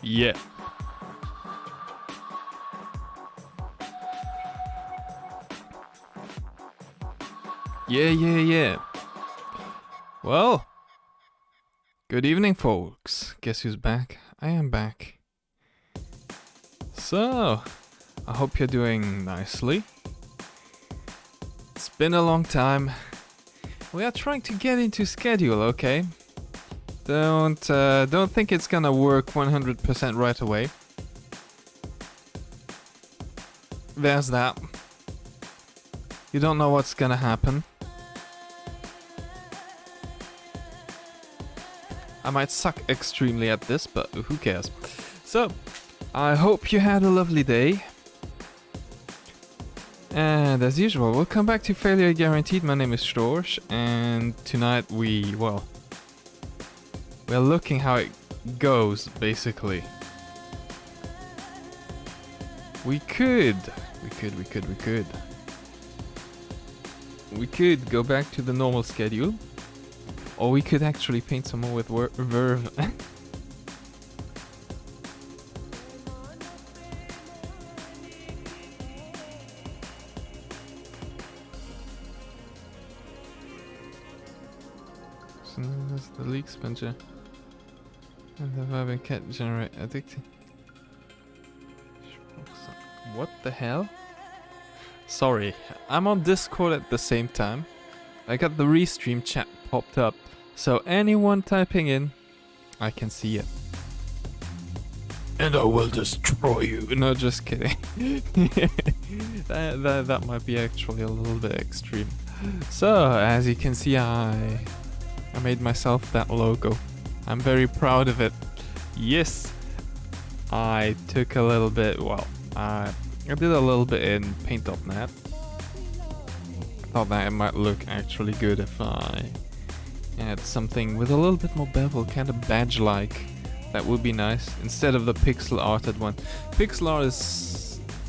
Yeah. Yeah. Well, good evening, folks. Guess who's back? I am back. So, I hope you're doing nicely. It's been a long time. We are trying to get into schedule, okay? Don't think it's gonna work 100% right away. There's that. You don't know what's gonna happen. I might suck extremely at this, but who cares? So, I hope you had a lovely day. And as usual, we'll come back to Failure Guaranteed. My name is Storch, and tonight we're looking how it goes, basically. We could go back to the normal schedule, or we could actually paint some more with Verve. So that's the leak sponger. And the vibing cat generate addicting. What the hell? Sorry, I'm on Discord at the same time. I got the restream chat popped up, so anyone typing in, I can see it. And I will destroy you. No, just kidding. that might be actually a little bit extreme. So, as you can see, I made myself that logo. I'm very proud of it. Yes, I took a little bit, I did a little bit in Paint.net. Thought that it might look actually good if I had something with a little bit more bevel, kind of badge-like. That would be nice, instead of the pixel arted one. Pixel art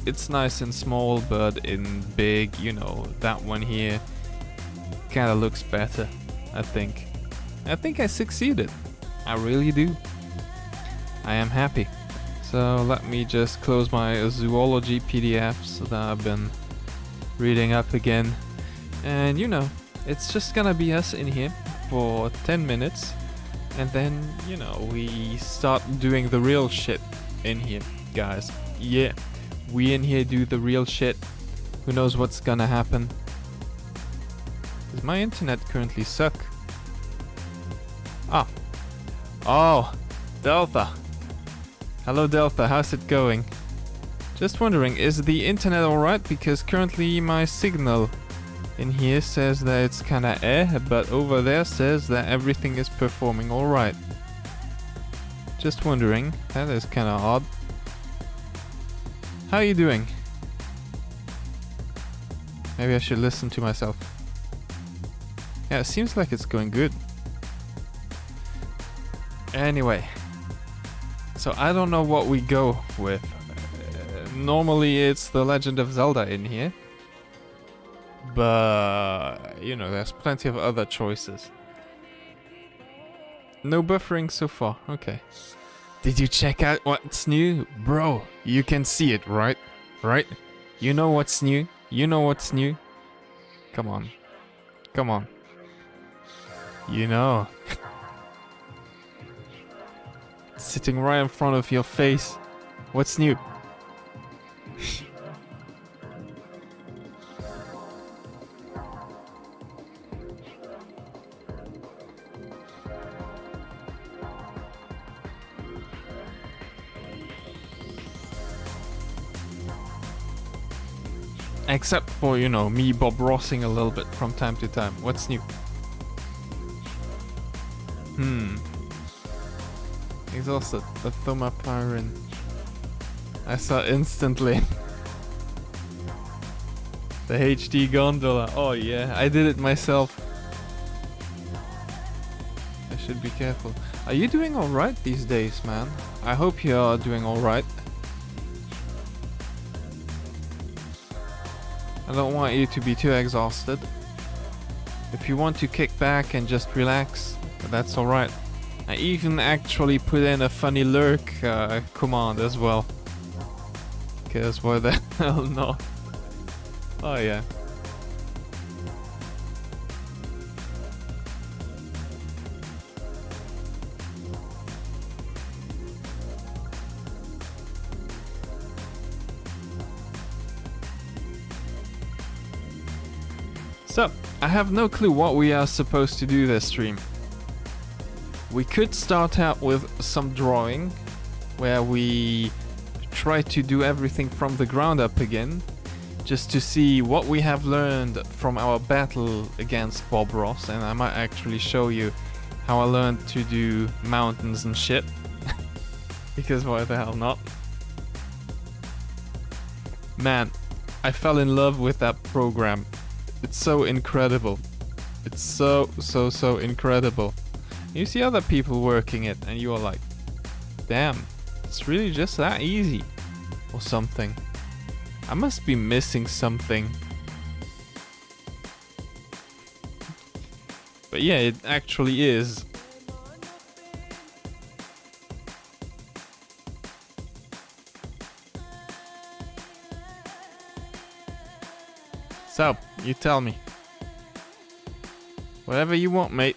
it's nice and small, but in big, you know, that one here kind of looks better, I think. I think I succeeded. I really do. I am happy. So let me just close my zoology PDFs that I've been reading up again. And you know, it's just gonna be us in here for 10 minutes. And then, you know, we start doing the real shit in here, guys. Yeah, we in here do the real shit. Who knows what's gonna happen? Does my internet currently suck? Ah. Oh, Delta. Hello Delta, how's it going? Just wondering, is the internet alright? Because currently my signal in here says that it's kinda but over there says that everything is performing alright. Just wondering, that is kinda odd. How are you doing? Maybe I should listen to myself. Yeah, it seems like it's going good. Anyway. So I don't know what we go with. Normally it's The Legend of Zelda in here. But, you know, there's plenty of other choices. No buffering so far, okay. Did you check out what's new? Bro, you can see it, right? Right? You know what's new? You know what's new? Come on. Come on. You know. Sitting right in front of your face. What's new? Except for, you know, me Bob Rossing a little bit from time to time. What's new? Exhausted. The Thumapyrin. I saw instantly. The HD gondola. Oh yeah, I did it myself. I should be careful. Are you doing alright these days, man? I hope you're doing alright. I don't want you to be too exhausted. If you want to kick back and just relax, that's alright. I even actually put in a funny lurk command as well. Because why the hell not? Oh yeah. So, I have no clue what we are supposed to do this stream. We could start out with some drawing, where we try to do everything from the ground up again, just to see what we have learned from our battle against Bob Ross, and I might actually show you how I learned to do mountains and shit. Because why the hell not? Man, I fell in love with that program. It's so incredible. It's so incredible. You see other people working it and you are like, damn, it's really just that easy. Or something. I must be missing something. But yeah, it actually is. So, you tell me. Whatever you want, mate.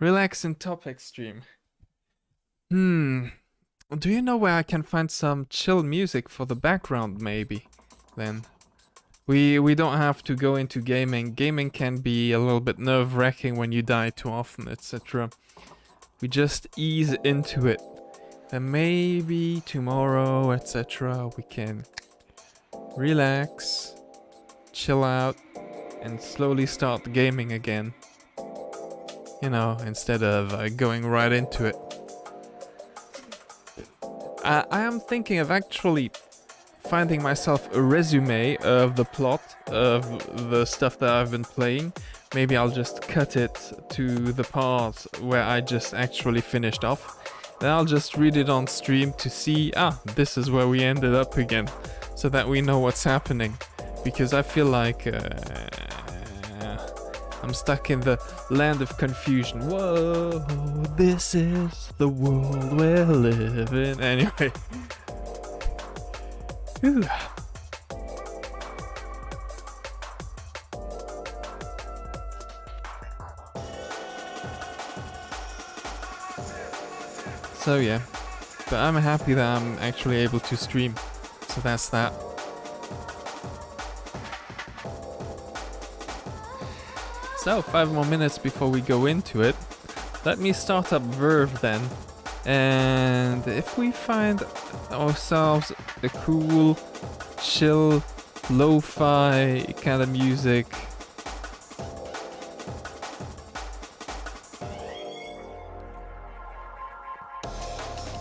Relaxing topic stream. Do you know where I can find some chill music for the background, maybe? Then. We don't have to go into gaming. Gaming can be a little bit nerve-wracking when you die too often, etc. We just ease into it. And maybe tomorrow, etc. we can relax, chill out, and slowly start gaming again. You know, instead of going right into it. I am thinking of actually finding myself a resume of the plot of the stuff that I've been playing. Maybe I'll just cut it to the part where I just actually finished off. Then I'll just read it on stream to see, this is where we ended up again. So that we know what's happening. Because I feel like I'm stuck in the land of confusion. Whoa, this is the world we're living. Anyway. Whew. So yeah, but I'm happy that I'm actually able to stream, so that's that. So 5 more minutes before we go into it. Let me start up Verve then, and if we find ourselves a cool, chill, lo-fi kind of music,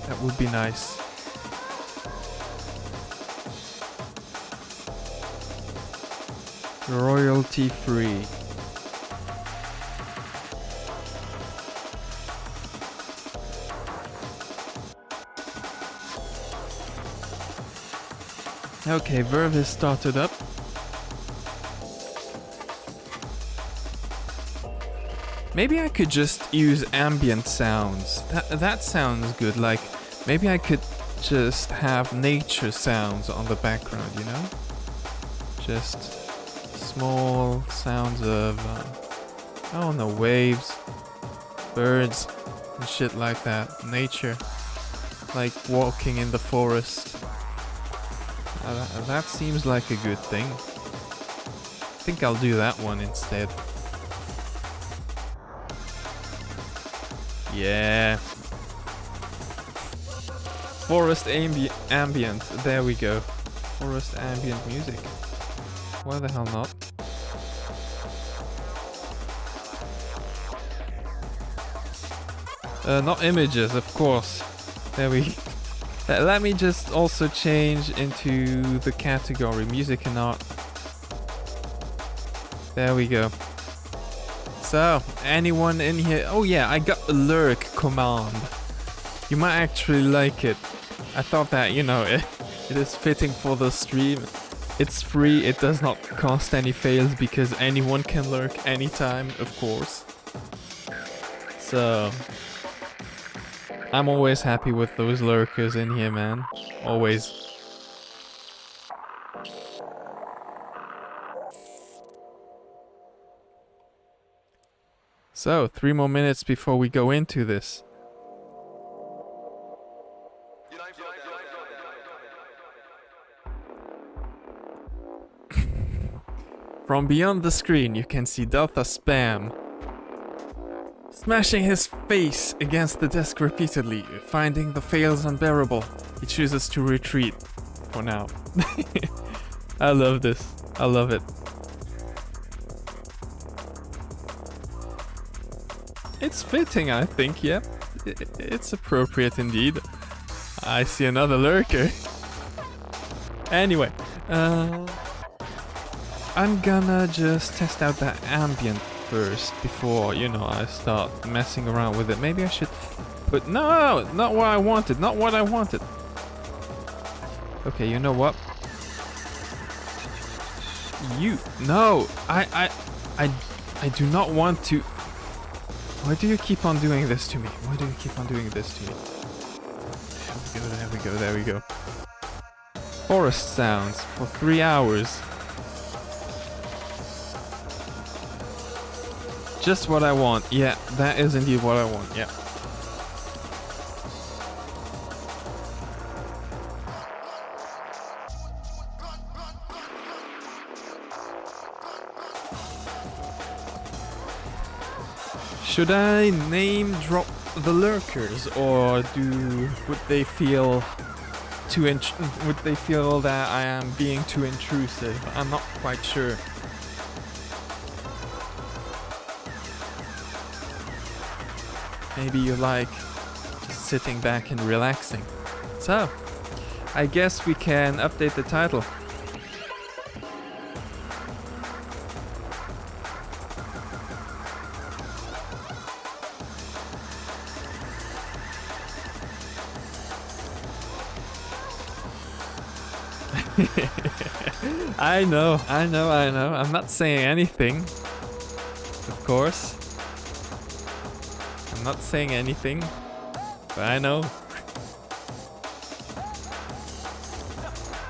that would be nice. Royalty free. Okay, Verve is started up. Maybe I could just use ambient sounds. That sounds good. Like, maybe I could just have nature sounds on the background, you know? Just small sounds of, I don't know, waves, birds, and shit like that. Nature. Like walking in the forest. That seems like a good thing. I think I'll do that one instead. Yeah. Forest ambient. There we go. Forest ambient music. Why the hell not? Not images, of course. There we... Let me just also change into the category music and art. There we go. So, anyone in here? Oh yeah, I got a lurk command. You might actually like it. I thought that, you know, it is fitting for the stream. It's free, it does not cost any fails because anyone can lurk anytime, of course. So I'm always happy with those lurkers in here, man. Always. So, 3 more minutes before we go into this. From beyond the screen, you can see Delta Spam smashing his face against the desk repeatedly, finding the fails unbearable. He chooses to retreat for now. I love this. I love it. It's fitting, I think, yeah. It's appropriate indeed. I see another lurker. Anyway, I'm gonna just test out that ambient first before, you know, I start messing around with it. Maybe I should put... No! Not what I wanted. Not what I wanted. Okay, you know what? You... No! I do not want to... Why do you keep on doing this to me? Why do you keep on doing this to me? There we go, there we go. Forest sounds for 3 hours. Just what I want. Yeah, that is indeed what I want. Yeah. Should I name drop the lurkers, or would they feel would they feel that I am being too intrusive? I'm not quite sure. Maybe you like just sitting back and relaxing. So, I guess we can update the title. I know. I'm not saying anything. Of course. I'm not saying anything. But I know.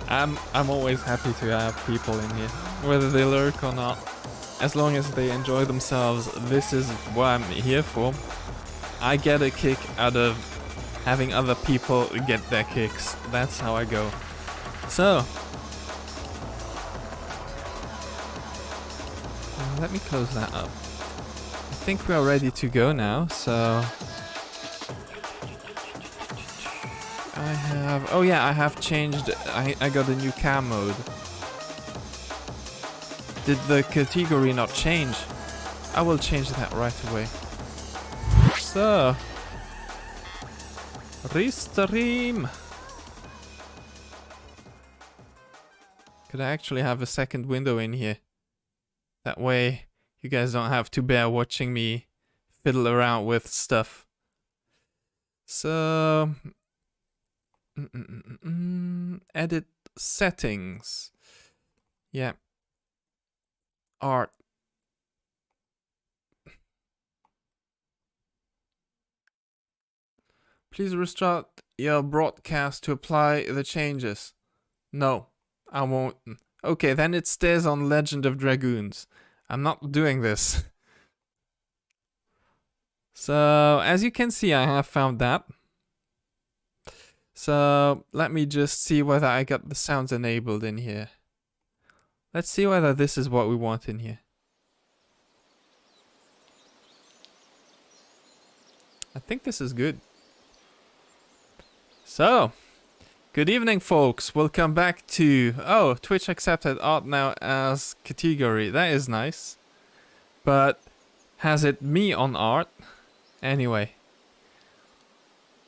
I'm always happy to have people in here. Whether they lurk or not. As long as they enjoy themselves, this is what I'm here for. I get a kick out of having other people get their kicks. That's how I go. So, let me close that up. I think we are ready to go now, so... Oh yeah, I have changed... I got a new cam mode. Did the category not change? I will change that right away. So... Restream! Could I actually have a second window in here? That way, you guys don't have to bear watching me fiddle around with stuff. So... Edit settings. Yeah. Art. Please restart your broadcast to apply the changes. No, I won't. Okay, then it stays on Legend of Dragoons. I'm not doing this. So, as you can see, I have found that. So, let me just see whether I got the sounds enabled in here. Let's see whether this is what we want in here. I think this is good. So, good evening, folks. Welcome back to... Oh, Twitch accepted art now as category. That is nice. But has it me on art? Anyway.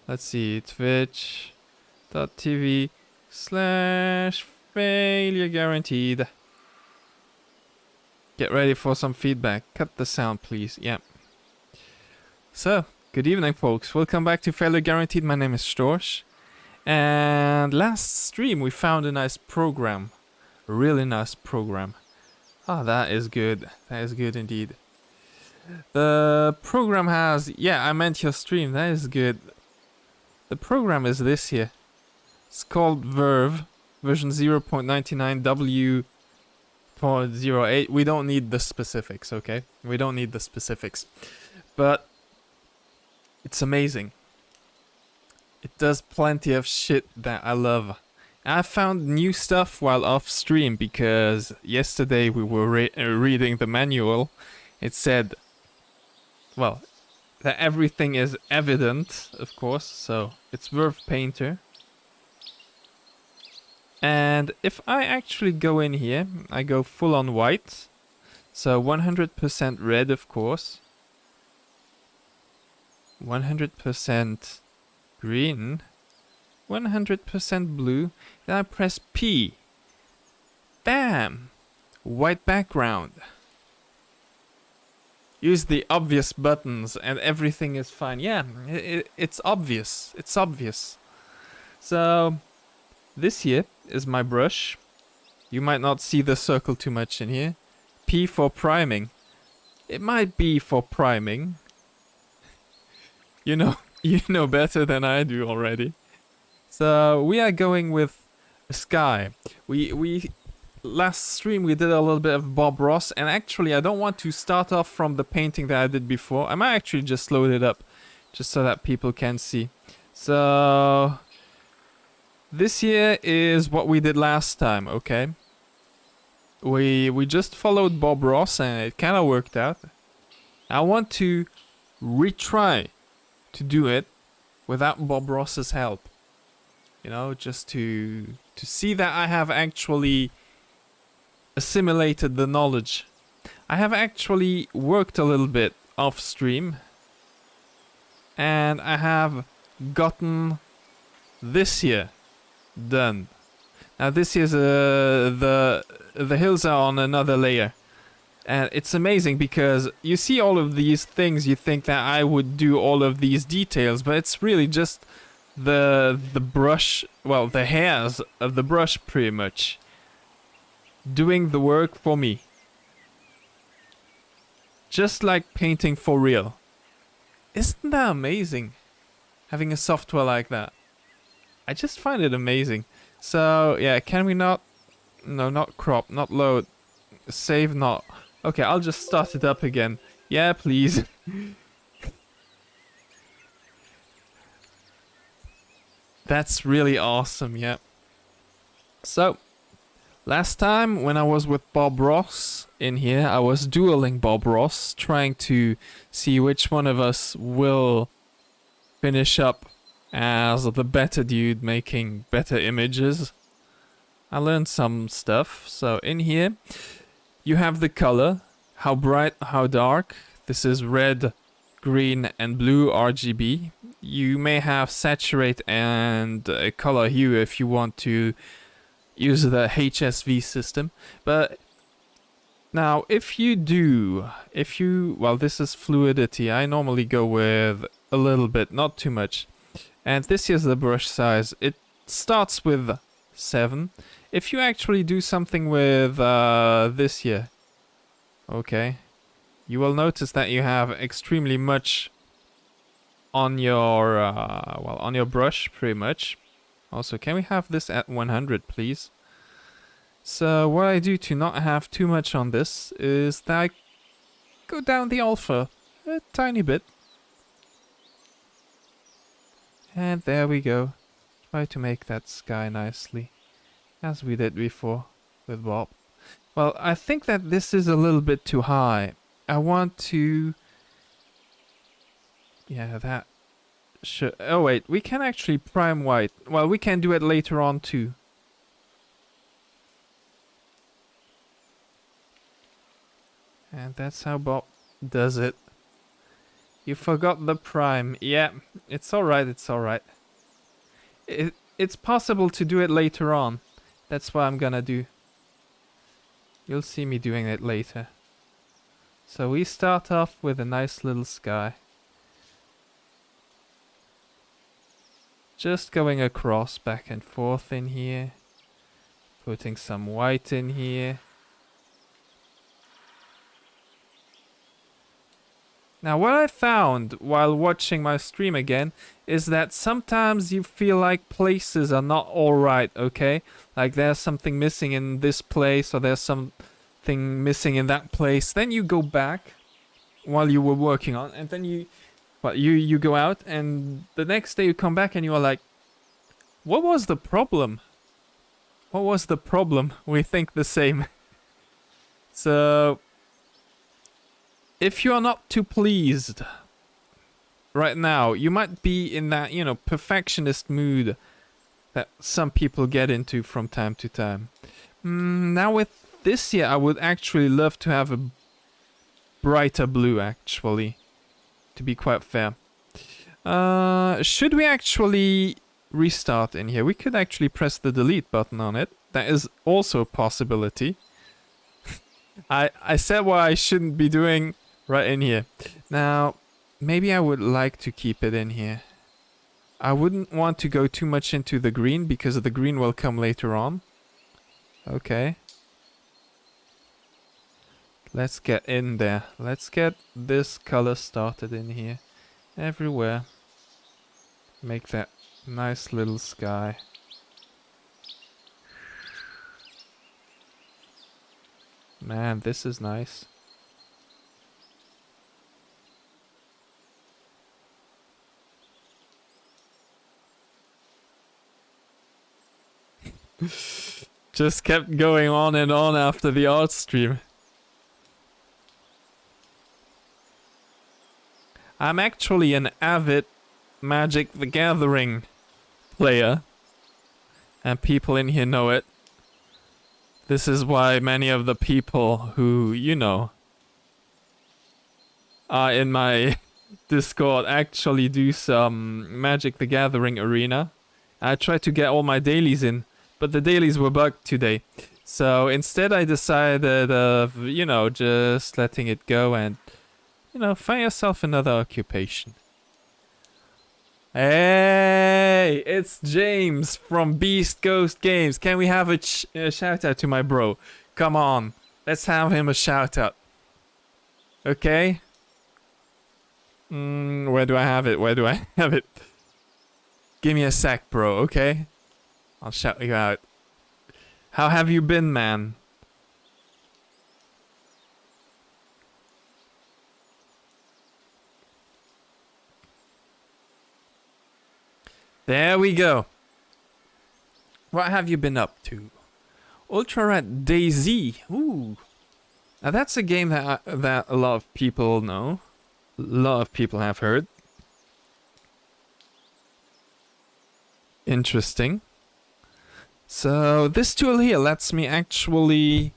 Let's see. Twitch.tv/failure guaranteed. Get ready for some feedback. Cut the sound, please. Yeah. So, good evening, folks. Welcome back to Failure Guaranteed. My name is Storch. And last stream we found a nice program really nice program. Ah, that is good. That is good indeed. The program has... Yeah, I meant your stream. That is good. The program is this here. It's called Verve. Version 0.99 W.08. We don't need the specifics, okay? We don't need the specifics. But it's amazing. It does plenty of shit that I love. I found new stuff while off stream because yesterday we were reading the manual. It said, well, that everything is evident, of course, so it's Verve Painter. And if I actually go in here, I go full on white, so 100% red, of course, 100% green, 100% blue, then I press P. Bam! White background. Use the obvious buttons and everything is fine. Yeah, it's obvious. It's obvious. So, this here is my brush. You might not see the circle too much in here. P for priming. It might be for priming. You know better than I do already. So we are going with a sky. We last stream we did a little bit of Bob Ross, and actually I don't want to start off from the painting that I did before. I might actually just load it up just so that people can see. So this here is what we did last time, okay? We just followed Bob Ross and it kind of worked out. I want to retry to do it without Bob Ross's help. You know, just to see that I have actually assimilated the knowledge. I have actually worked a little bit off stream and I have gotten this here done. Now this is the hills are on another layer. And it's amazing because you see all of these things, you think that I would do all of these details, but it's really just the brush, well, the hairs of the brush pretty much doing the work for me. Just like painting for real. Isn't that amazing? Having a software like that. I just find it amazing. So, yeah, can we not... No, not crop, not load. Save not. Okay, I'll just start it up again. Yeah, please. That's really awesome, yeah. So, last time when I was with Bob Ross in here, I was dueling Bob Ross, trying to see which one of us will finish up as the better dude making better images. I learned some stuff. So in here, you have the color, how bright, how dark. This is red, green and blue RGB. You may have saturate and color hue if you want to use the HSV system. But now if you, well, this is fluidity. I normally go with a little bit, not too much. And this is the brush size. It starts with 7. If you actually do something with this here, okay, you will notice that you have extremely much on your well, on your brush pretty much. Also, can we have this at 100 please? So what I do to not have too much on this is that I go down the alpha a tiny bit. And there we go. Try to make that sky nicely, as we did before with Bob. Well, I think that this is a little bit too high. I want to... Yeah, that should... Oh wait, we can actually prime white. Well, we can do it later on too. And that's how Bob does it. You forgot the prime. Yeah, it's alright, it's alright. It's possible to do it later on. That's what I'm gonna do. You'll see me doing it later. So we start off with a nice little sky. Just going across back and forth in here. Putting some white in here. Now, what I found while watching my stream again is that sometimes you feel like places are not alright, okay? Like there's something missing in this place or there's something missing in that place. Then you go back while you were working on, and then you go out, and the next day you come back and you are like, what was the problem? What was the problem? We think the same. So, if you are not too pleased right now, you might be in that, you know, perfectionist mood that some people get into from time to time. Now with this year, I would actually love to have a brighter blue, actually, to be quite fair. Should we actually restart in here? We could actually press the delete button on it. That is also a possibility. I said what I shouldn't be doing right in here. Now, maybe I would like to keep it in here. I wouldn't want to go too much into the green because the green will come later on. Okay. Let's get in there. Let's get this color started in here. Everywhere. Make that nice little sky. Man, this is nice. Just kept going on and on after the art stream. I'm actually an avid Magic the Gathering player. And people in here know it. This is why many of the people who, you know, are in my Discord actually do some Magic the Gathering arena. I tried to get all my dailies in, but the dailies were bugged today. So instead I decided of, you know, just letting it go and, you know, find yourself another occupation. Hey, it's James from Beast Ghost Games. Can we have a shout out to my bro? Come on, let's have him a shout out. Okay? Where do I have it? Where do I have it? Give me a sec, bro, okay? I'll shout you out. How have you been, man? There we go. What have you been up to? Ultra Red DayZ. Ooh. Now that's a game that that a lot of people know. A lot of people have heard. Interesting. So this tool here lets me actually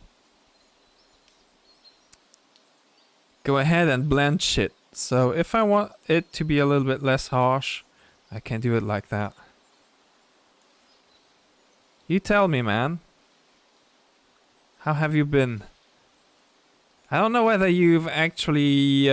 go ahead and blend shit. So if I want it to be a little bit less harsh, I can do it like that. You tell me, man. How have you been? I don't know whether you've actually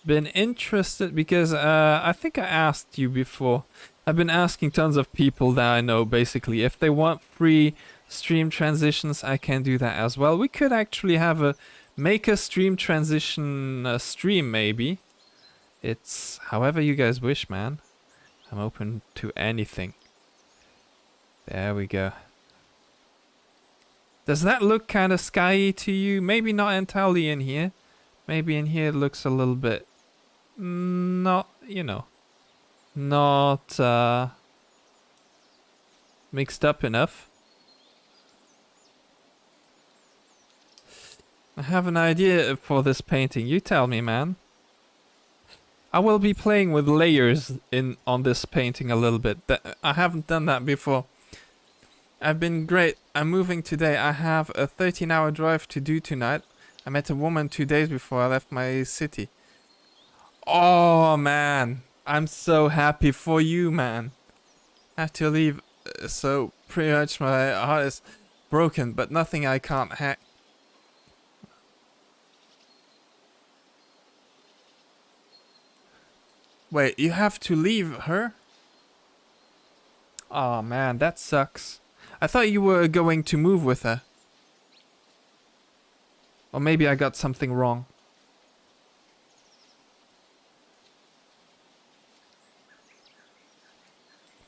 been interested, because I think I asked you before. I've been asking tons of people that I know, basically, if they want free stream transitions, I can do that as well. We could actually have a make a stream transition stream, maybe. It's however you guys wish, man. I'm open to anything. There we go. Does that look kind of skyy to you? Maybe not entirely in here. Maybe in here it looks a little bit not, you know, not mixed up enough. I have an idea for this painting. You tell me, man. I will be playing with layers on this painting a little bit. I haven't done that before. I've been great. I'm moving today. I have a 13-hour drive to do tonight. I met a woman 2 days before I left my city. Oh, man. I'm so happy for you, man. I have to leave, so pretty much my heart is broken, but nothing I can't hack. Wait, you have to leave her? Oh man, that sucks. I thought you were going to move with her. Or maybe I got something wrong.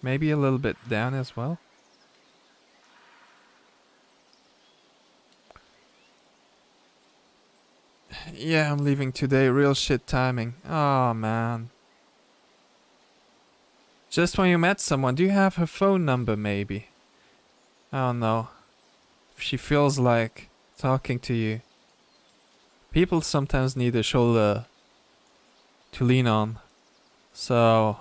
Maybe a little bit down as well. Yeah, I'm leaving today. Real shit timing. Oh man. Just when you met someone, do you have her phone number maybe? I don't know. If she feels like talking to you. People sometimes need a shoulder to lean on. So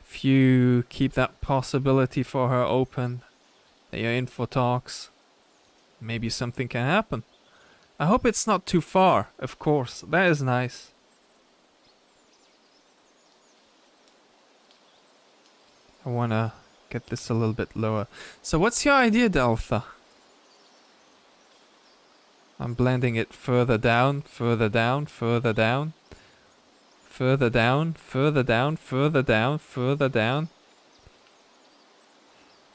if you keep that possibility for her open, that you're in for talks, maybe something can happen. I hope it's not too far, of course. That is nice. I wanna get this a little bit lower. So what's your idea, Delta? I'm blending it further down, further down, further down. Further down, further down, further down, further down.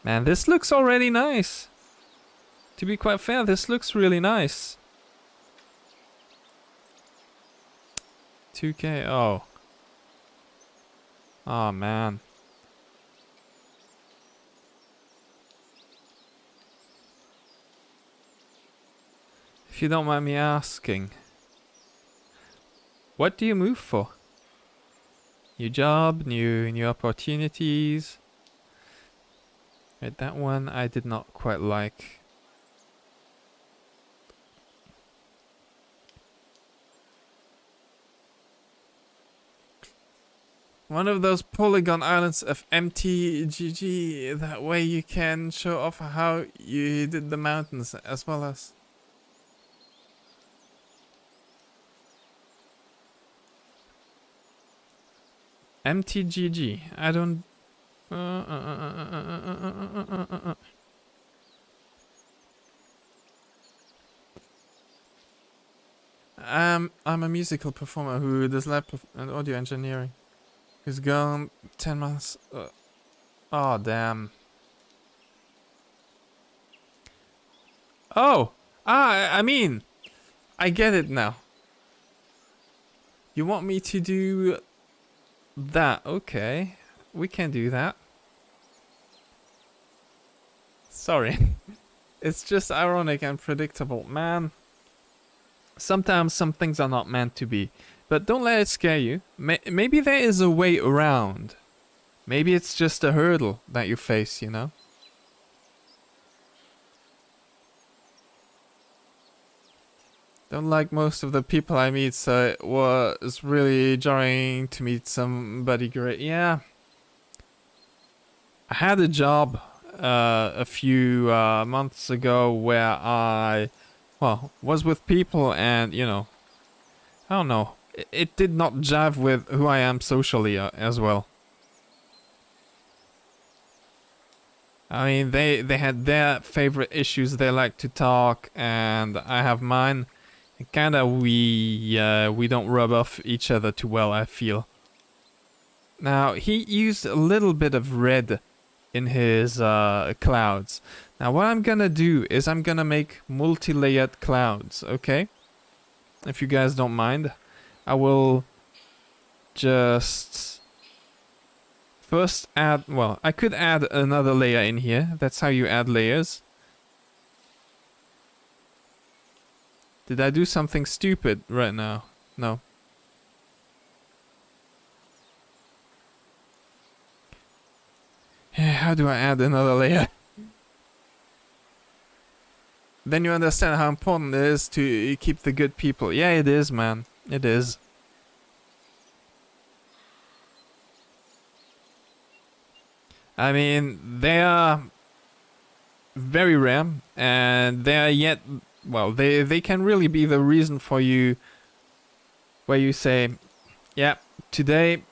Man, this looks already nice. To be quite fair, this looks really nice. 2K, oh. Oh man. If you don't mind me asking, what do you move for? New job, new opportunities. Right, that one I did not quite like. One of those polygon islands of MTGG. That way you can show off how you did the mountains as well as. MTGG. I don't. I'm a musical performer who does lab and audio engineering. Who's gone 10 months. Oh damn. Oh, I mean, I get it now. You want me to do that? Okay, we can do that. Sorry. It's just ironic and predictable, man. Sometimes some things are not meant to be. But don't let it scare you. Maybe there is a way around. Maybe it's just a hurdle that you face, you know? Don't like most of the people I meet, so it was really jarring to meet somebody great. Yeah. I had a job a few months ago where I, well, was with people and, you know, I don't know. It did not jive with who I am socially as well. I mean, they had their favorite issues they like to talk, and I have mine. Kinda we don't rub off each other too well, I feel. Now, he used a little bit of red in his clouds. Now, what I'm gonna do is I'm gonna make multi-layered clouds, okay? If you guys don't mind. I will just first add, well, I could add another layer in here. That's how you add layers. Did I do something stupid right now? No. How do I add another layer? Then you understand how important it is to keep the good people. Yeah, it is, man. It is. I mean, they are very rare, and they are yet, well, they can really be the reason for you, where you say, yeah, today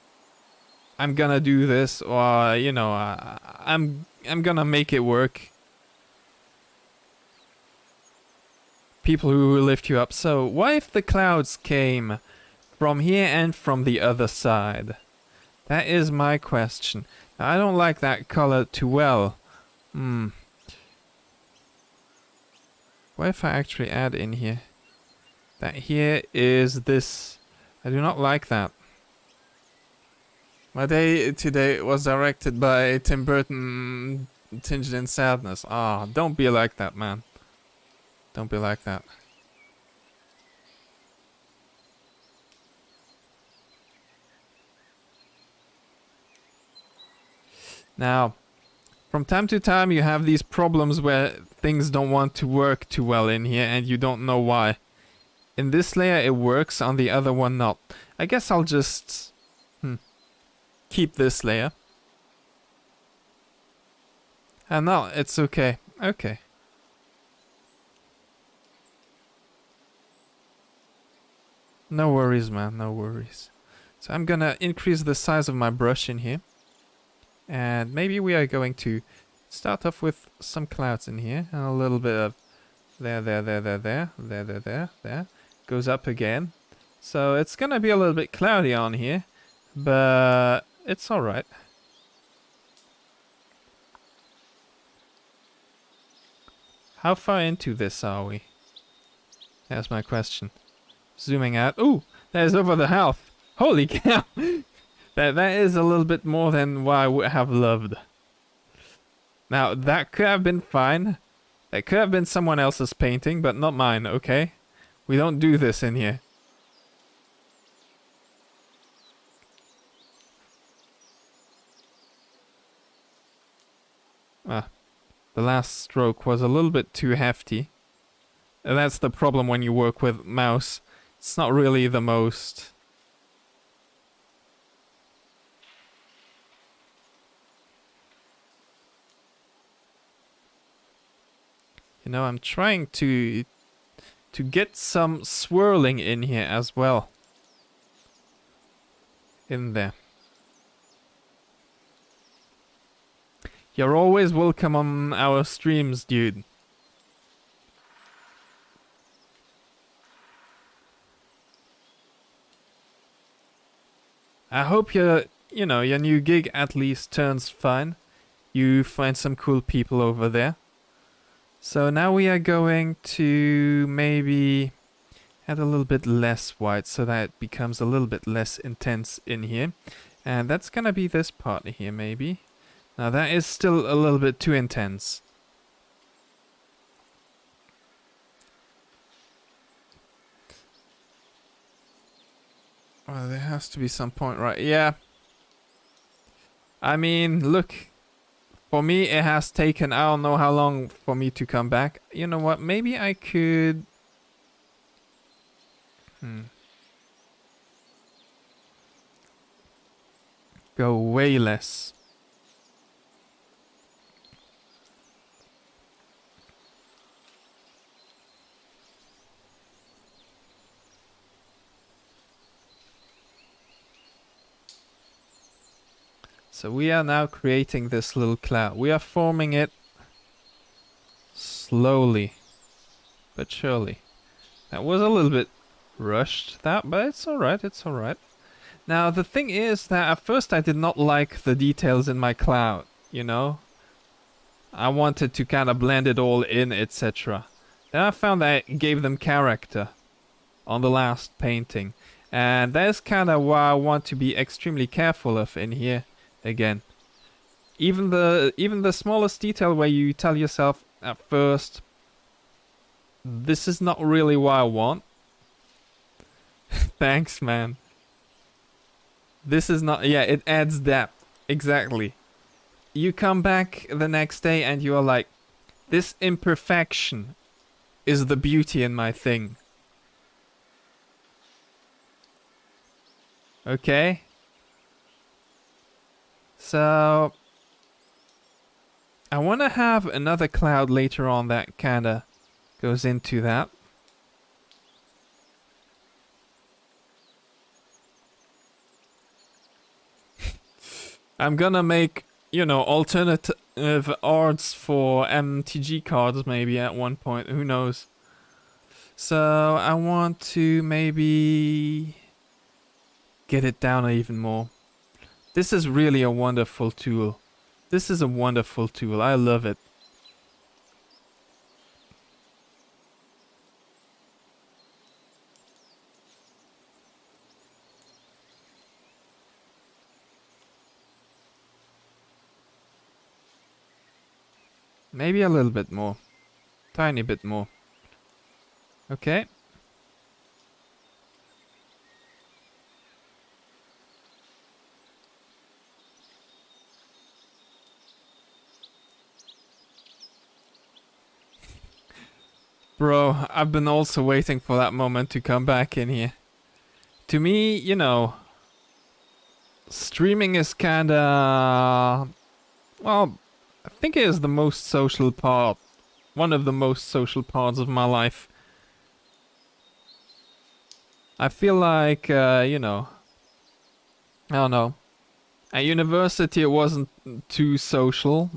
I'm gonna do this, or, you know, I'm gonna make it work. People who lift you up. So what if the clouds came from here and from the other side? That is my question. I don't like that color too well. Hmm. What if I actually add in here? That here is this. I do not like that. My day today was directed by Tim Burton, tinged in sadness. Ah, don't be like that, man. Don't be like that. Now, from time to time you have these problems where things don't want to work too well in here and you don't know why. In this layer it works, on the other one not. I guess I'll just keep this layer. And no, it's okay. Okay. No worries, man, no worries. So I'm gonna increase the size of my brush in here. And maybe we are going to start off with some clouds in here. And a little bit of there. Goes up again. So it's gonna be a little bit cloudy on here. But it's alright. How far into this are we? That's my question. Zooming out. Ooh, there's over the health. Holy cow! that is a little bit more than what I would have loved. Now, that could have been fine. That could have been someone else's painting, but not mine, okay? We don't do this in here. Ah, the last stroke was a little bit too hefty. And that's the problem when you work with mouse. It's not really the most... You know, I'm trying to get some swirling in here as well. In there. You're always welcome on our streams, dude. I hope your new gig at least turns fine. You find some cool people over there. So now we are going to maybe add a little bit less white so that it becomes a little bit less intense in here. And that's gonna be this part here maybe. Now that is still a little bit too intense. Well, there has to be some point, right? Yeah. I mean, look. For me, it has taken, I don't know how long for me to come back. You know what? Maybe I could... Go way less. So we are now creating this little cloud. We are forming it slowly, but surely. That was a little bit rushed, but it's alright, it's alright. Now the thing is that at first I did not like the details in my cloud, you know? I wanted to kind of blend it all in, etc. Then I found that it gave them character on the last painting. And that's kind of what I want to be extremely careful of in here. Again, even the smallest detail where you tell yourself at first, this is not really what I want. Thanks, man. This is not, yeah, it adds depth. Exactly. You come back the next day and you are like, this imperfection is the beauty in my thing. Okay? So, I want to have another cloud later on that kind of goes into that. I'm gonna make, alternative arts for MTG cards maybe at one point, who knows. So, I want to maybe get it down even more. This is really a wonderful tool. This is a wonderful tool. I love it. Maybe a little bit more. Tiny bit more. Okay. Bro, I've been also waiting for that moment to come back in here. To me, you know, streaming is kinda... Well, I think it is the most social part. One of the most social parts of my life. I feel like, you know... I don't know. At university it wasn't too social.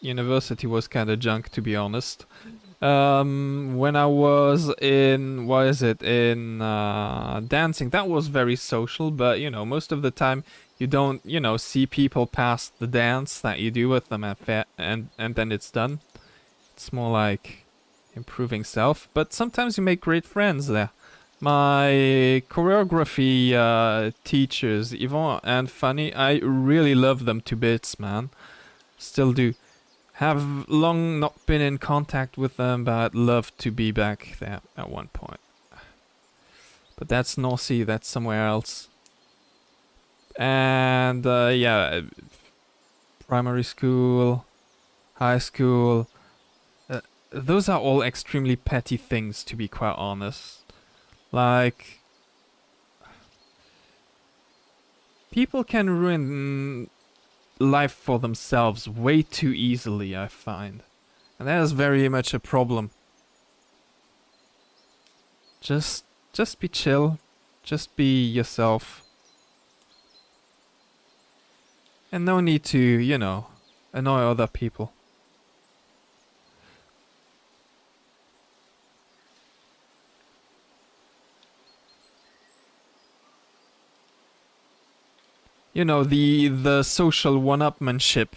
University was kinda junk, to be honest. When I was in, what is it, in dancing, that was very social, but you know, most of the time you don't, you know, see people past the dance that you do with them and then it's done. It's more like improving self, but sometimes you make great friends there. My choreography teachers, Yvonne and Fanny, I really love them to bits, man. Still do. Have long not been in contact with them, but love to be back there at one point. But that's North Sea, that's somewhere else. And yeah, primary school, high school, those are all extremely petty things, to be quite honest. Like, people can ruin life for themselves way too easily, I find. And that is very much a problem. Just be chill. Just be yourself. And no need to, you know, annoy other people. You know, the social one-upmanship.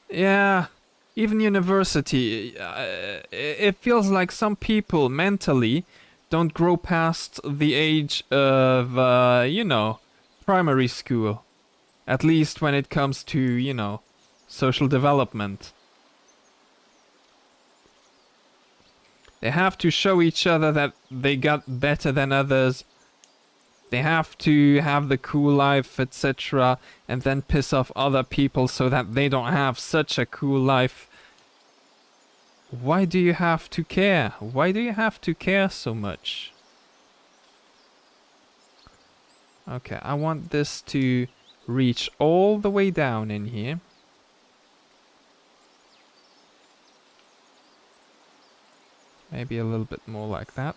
Yeah, even university, it feels like some people mentally don't grow past the age of, you know, primary school. At least when it comes to, you know, social development. They have to show each other that they got better than others. They have to have the cool life, etc. And then piss off other people so that they don't have such a cool life. Why do you have to care? Why do you have to care so much? Okay, I want this to reach all the way down in here. Maybe a little bit more like that.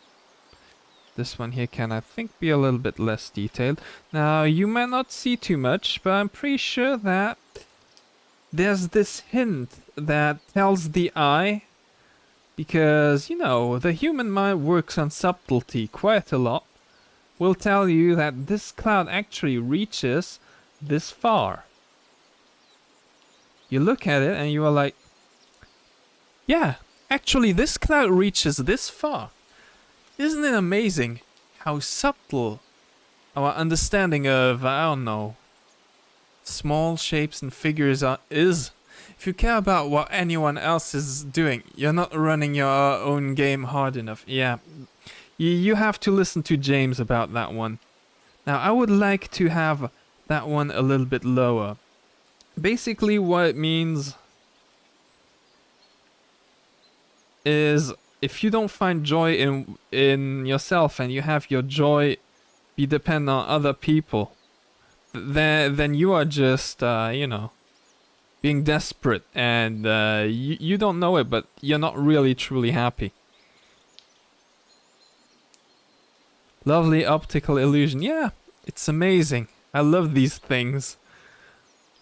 This one here can, I think, be a little bit less detailed. Now, you might not see too much, but I'm pretty sure that there's this hint that tells the eye, because, you know, the human mind works on subtlety quite a lot, will tell you that this cloud actually reaches this far. You look at it and you are like, yeah, actually this cloud reaches this far. Isn't it amazing how subtle our understanding of, I don't know, small shapes and figures is? If you care about what anyone else is doing, you're not running your own game hard enough. Yeah, you have to listen to James about that one. Now, I would like to have that one a little bit lower. Basically, what it means is, if you don't find joy in yourself and you have your joy be dependent on other people, then you are just, you know, being desperate, and you don't know it, but you're not really truly happy. Lovely optical illusion. Yeah, it's amazing. I love these things.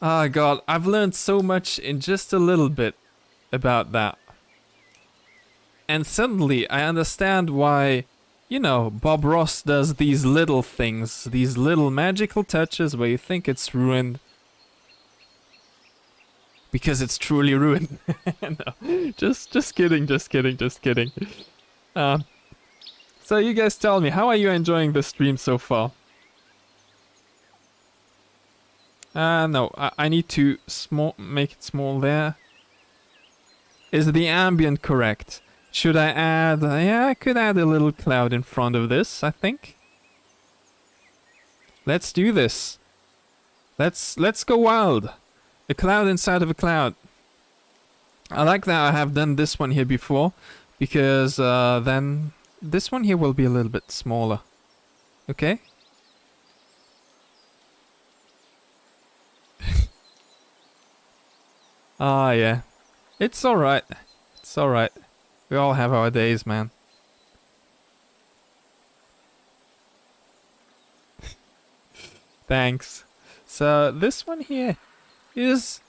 Ah, God, I've learned so much in just a little bit about that. And suddenly I understand why You know, Bob Ross does these little things, these little magical touches where you think it's ruined because it's truly ruined. No, just kidding, just kidding, just kidding. Um, so you guys tell me, how are you enjoying the stream so far? No, I need to make it small there. Is the ambient correct? Should I add... yeah, I could add a little cloud in front of this, I think. Let's do this. Let's go wild. A cloud inside of a cloud. I like that I have done this one here before, because then this one here will be a little bit smaller. Okay? Ah, yeah. It's alright. It's alright. We all have our days, man. Thanks. So this one here is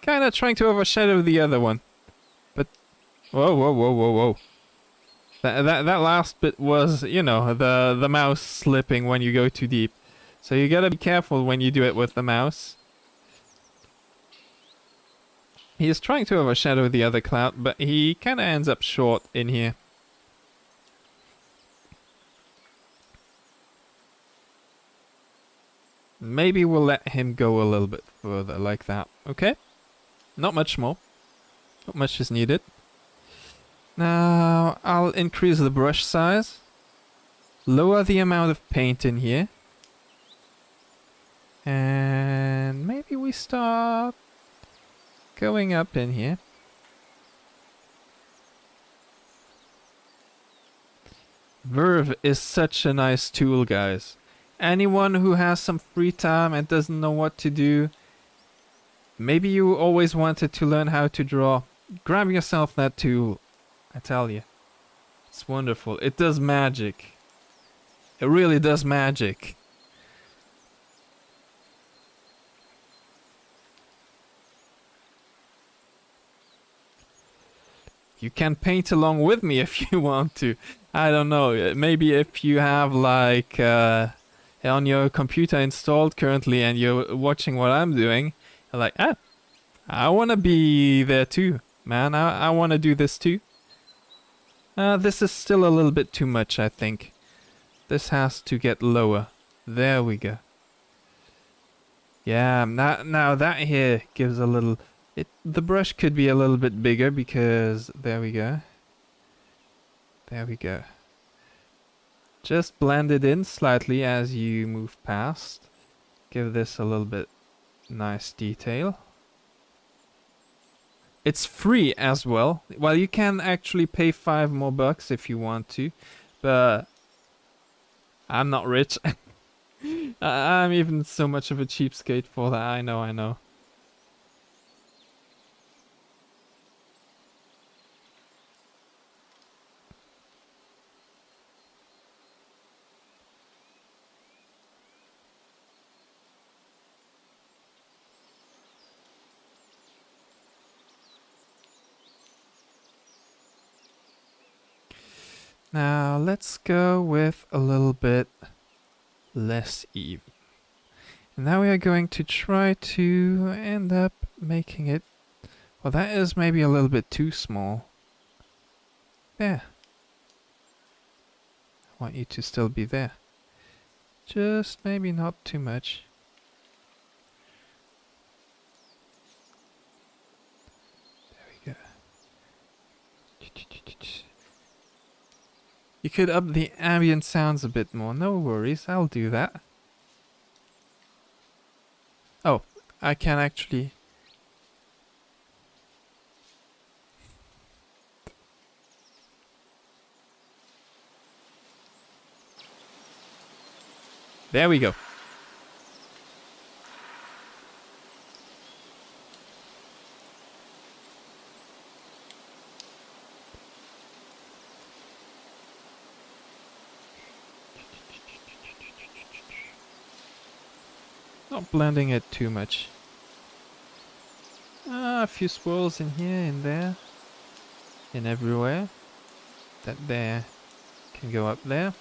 kind of trying to overshadow the other one. But whoa, whoa, whoa, whoa, whoa. That last bit was, you know, the mouse slipping when you go too deep. So you gotta be careful when you do it with the mouse. He is trying to overshadow the other cloud, but he kind of ends up short in here. Maybe we'll let him go a little bit further like that. Okay? Not much more. Not much is needed. Now, I'll increase the brush size. Lower the amount of paint in here. And maybe we start going up in here. Verve is such a nice tool, guys. Anyone who has some free time and doesn't know what to do, maybe you always wanted to learn how to draw, grab yourself that tool. I tell you, it's wonderful. It does magic. It really does magic. You can paint along with me if you want to. I don't know. Maybe if you have like on your computer installed currently and you're watching what I'm doing, you're like, ah, I want to be there too, man. I want to do this too. This is still a little bit too much, I think. This has to get lower. There we go. Yeah, now that here gives a little... the brush could be a little bit bigger because... there we go. There we go. Just blend it in slightly as you move past. Give this a little bit nice detail. It's free as well. Well, you can actually pay $5 more if you want to, but I'm not rich. I'm even so much of a cheapskate for that. I know. Now let's go with a little bit less even. And now we are going to try to end up making it... well, that is maybe a little bit too small. There. I want you to still be there. Just maybe not too much. There we go. You could up the ambient sounds a bit more. No worries, I'll do that. Oh, I can actually... there we go. Not blending it too much. A few swirls in here, in there, and everywhere. That there can go up there.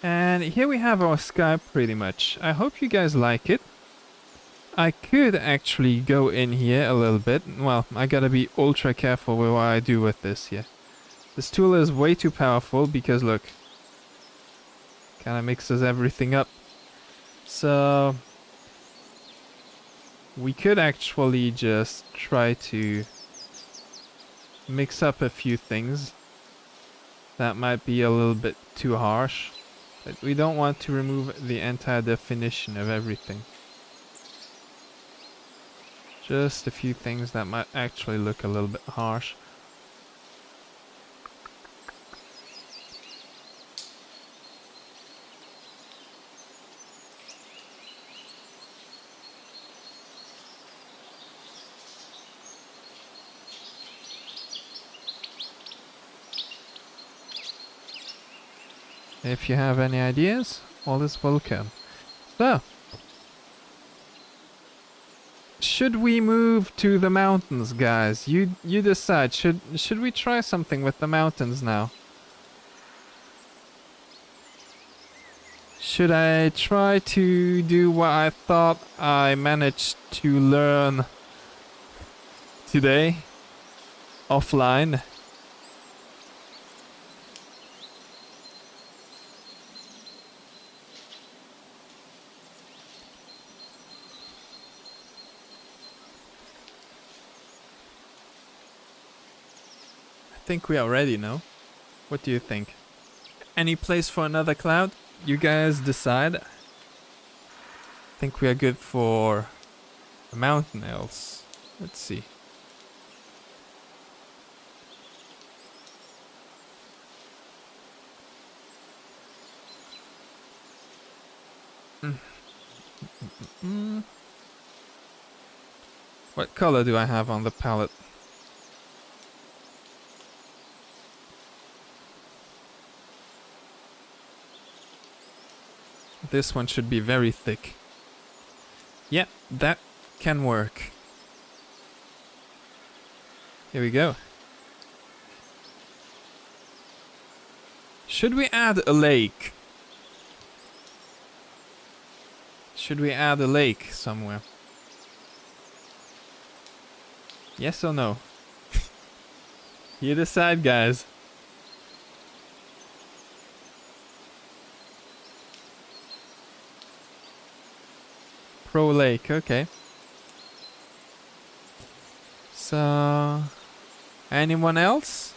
And here we have our sky pretty much. I hope you guys like it. I could actually go in here a little bit. Well, I gotta be ultra careful with what I do with this here. This tool is way too powerful because look, kinda mixes everything up. So we could actually just try to mix up a few things. That might be a little bit too harsh, but we don't want to remove the entire definition of everything. Just a few things that might actually look a little bit harsh. If you have any ideas, all is welcome. So, should we move to the mountains, guys? You decide. Should we try something with the mountains now? Should I try to do what I thought I managed to learn today offline? I think we are ready now. What do you think? Any place for another cloud? You guys decide. I think we are good for a mountain else. Let's see. What color do I have on the palette? This one should be very thick. Yeah, that can work. Here we go. Should we add a lake? Should we add a lake somewhere? Yes or no? You decide, guys. Pro lake, okay. So, anyone else?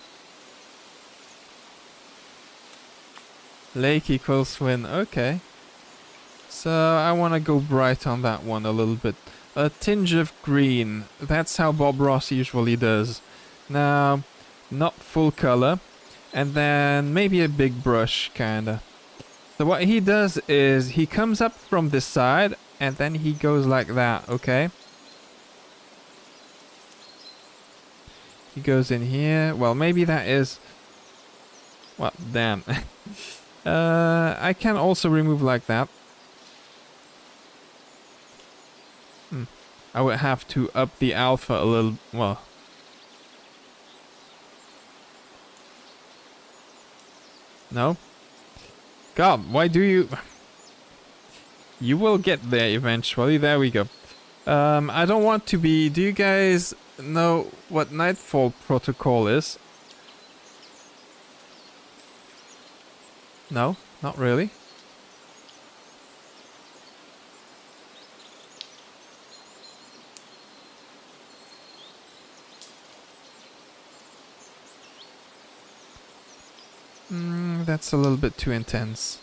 Lake equals win, okay. So I want to go bright on that one a little bit. A tinge of green, that's how Bob Ross usually does. Now, not full color, and then maybe a big brush, kinda. So what he does is he comes up from this side and then he goes like that, okay? He goes in here. Well, maybe that is... Well, damn. I can also remove like that. I would have to up the alpha a little... Well... No? God, why do you... You will get there eventually. There we go. I don't want to be... Do you guys know what Nightfall Protocol is? No? Not really? That's a little bit too intense.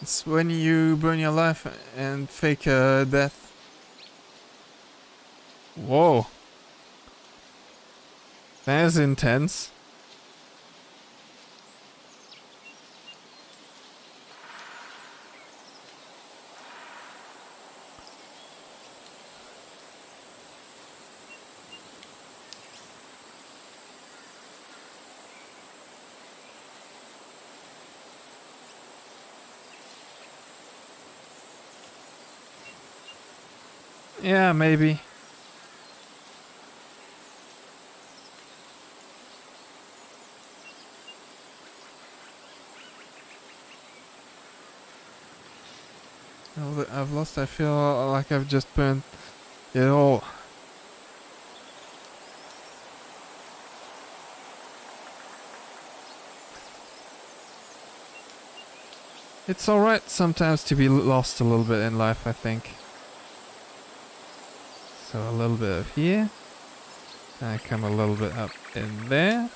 It's when you burn your life and fake a death. Whoa. That is intense. Yeah, maybe. I've lost. I feel like I've just burnt it all. It's alright sometimes to be lost a little bit in life, I think. So a little bit of here. I come a little bit up in there.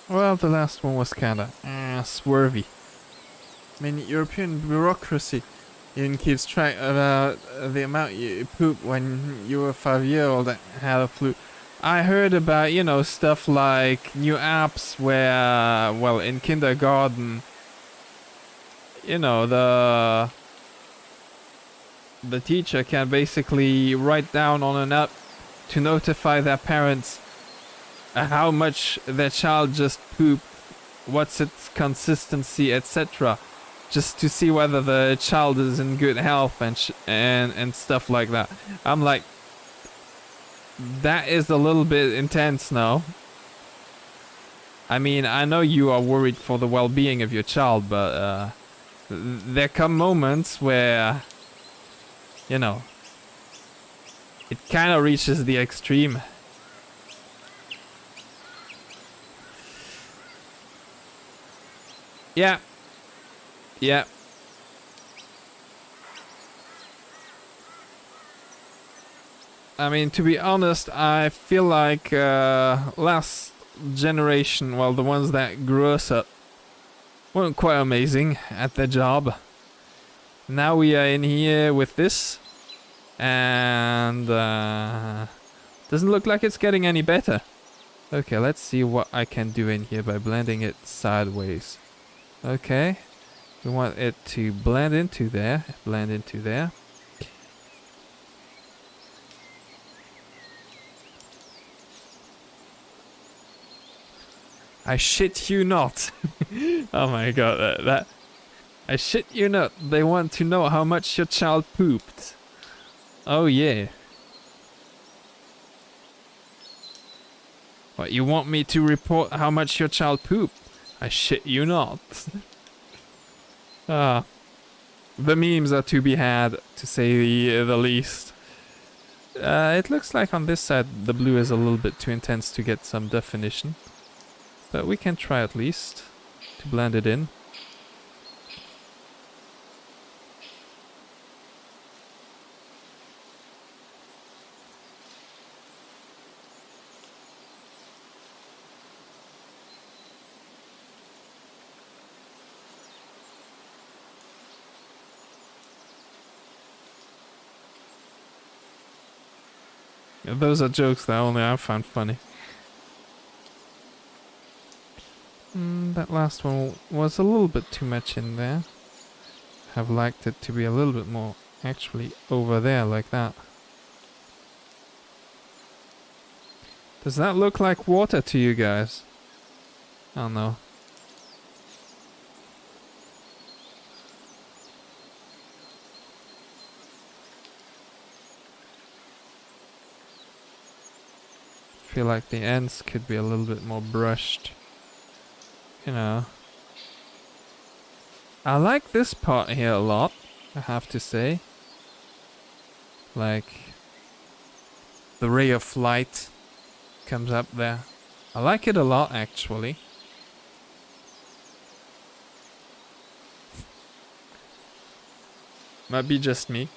Well, the last one was kinda swervy. I mean, European bureaucracy even keeps track about the amount you poop when you were 5 years old and had a flu. I heard about, you know, stuff like new apps where, well, in kindergarten, you know, the teacher can basically write down on an app to notify their parents how much their child just pooped, what's its consistency, etc. Just to see whether the child is in good health and stuff like that. I'm like, that is a little bit intense now. I mean, I know you are worried for the well-being of your child, but there come moments where, you know, it kind of reaches the extreme. Yeah. Yeah. I mean, to be honest, I feel like last generation, well, the ones that grew us up, weren't quite amazing at their job. Now we are in here with this, and doesn't look like it's getting any better. Okay, let's see what I can do in here by blending it sideways. Okay, we want it to blend into there, blend into there. I shit you not. Oh my god, that I shit you not. They want to know how much your child pooped. Oh yeah. What, you want me to report how much your child pooped? I shit you not. Ah. The memes are to be had, to say the least. It looks like on this side the blue is a little bit too intense to get some definition. But we can try at least to blend it in. Those are jokes that only I found funny. That last one was a little bit too much in there. Have liked it to be a little bit more actually over there like that. Does that look like water to you guys? I don't know. Feel like the ends could be a little bit more brushed. You know. I like this part here a lot, I have to say. Like, the ray of light comes up there. I like it a lot, actually. Might be just me.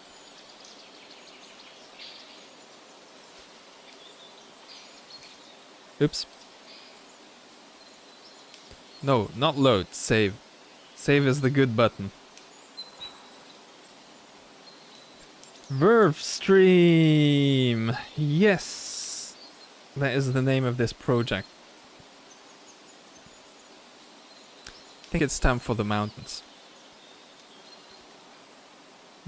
Oops. No, not load, save. Save is the good button. Verve stream. Yes, that is the name of this project. I think it's time for the mountains.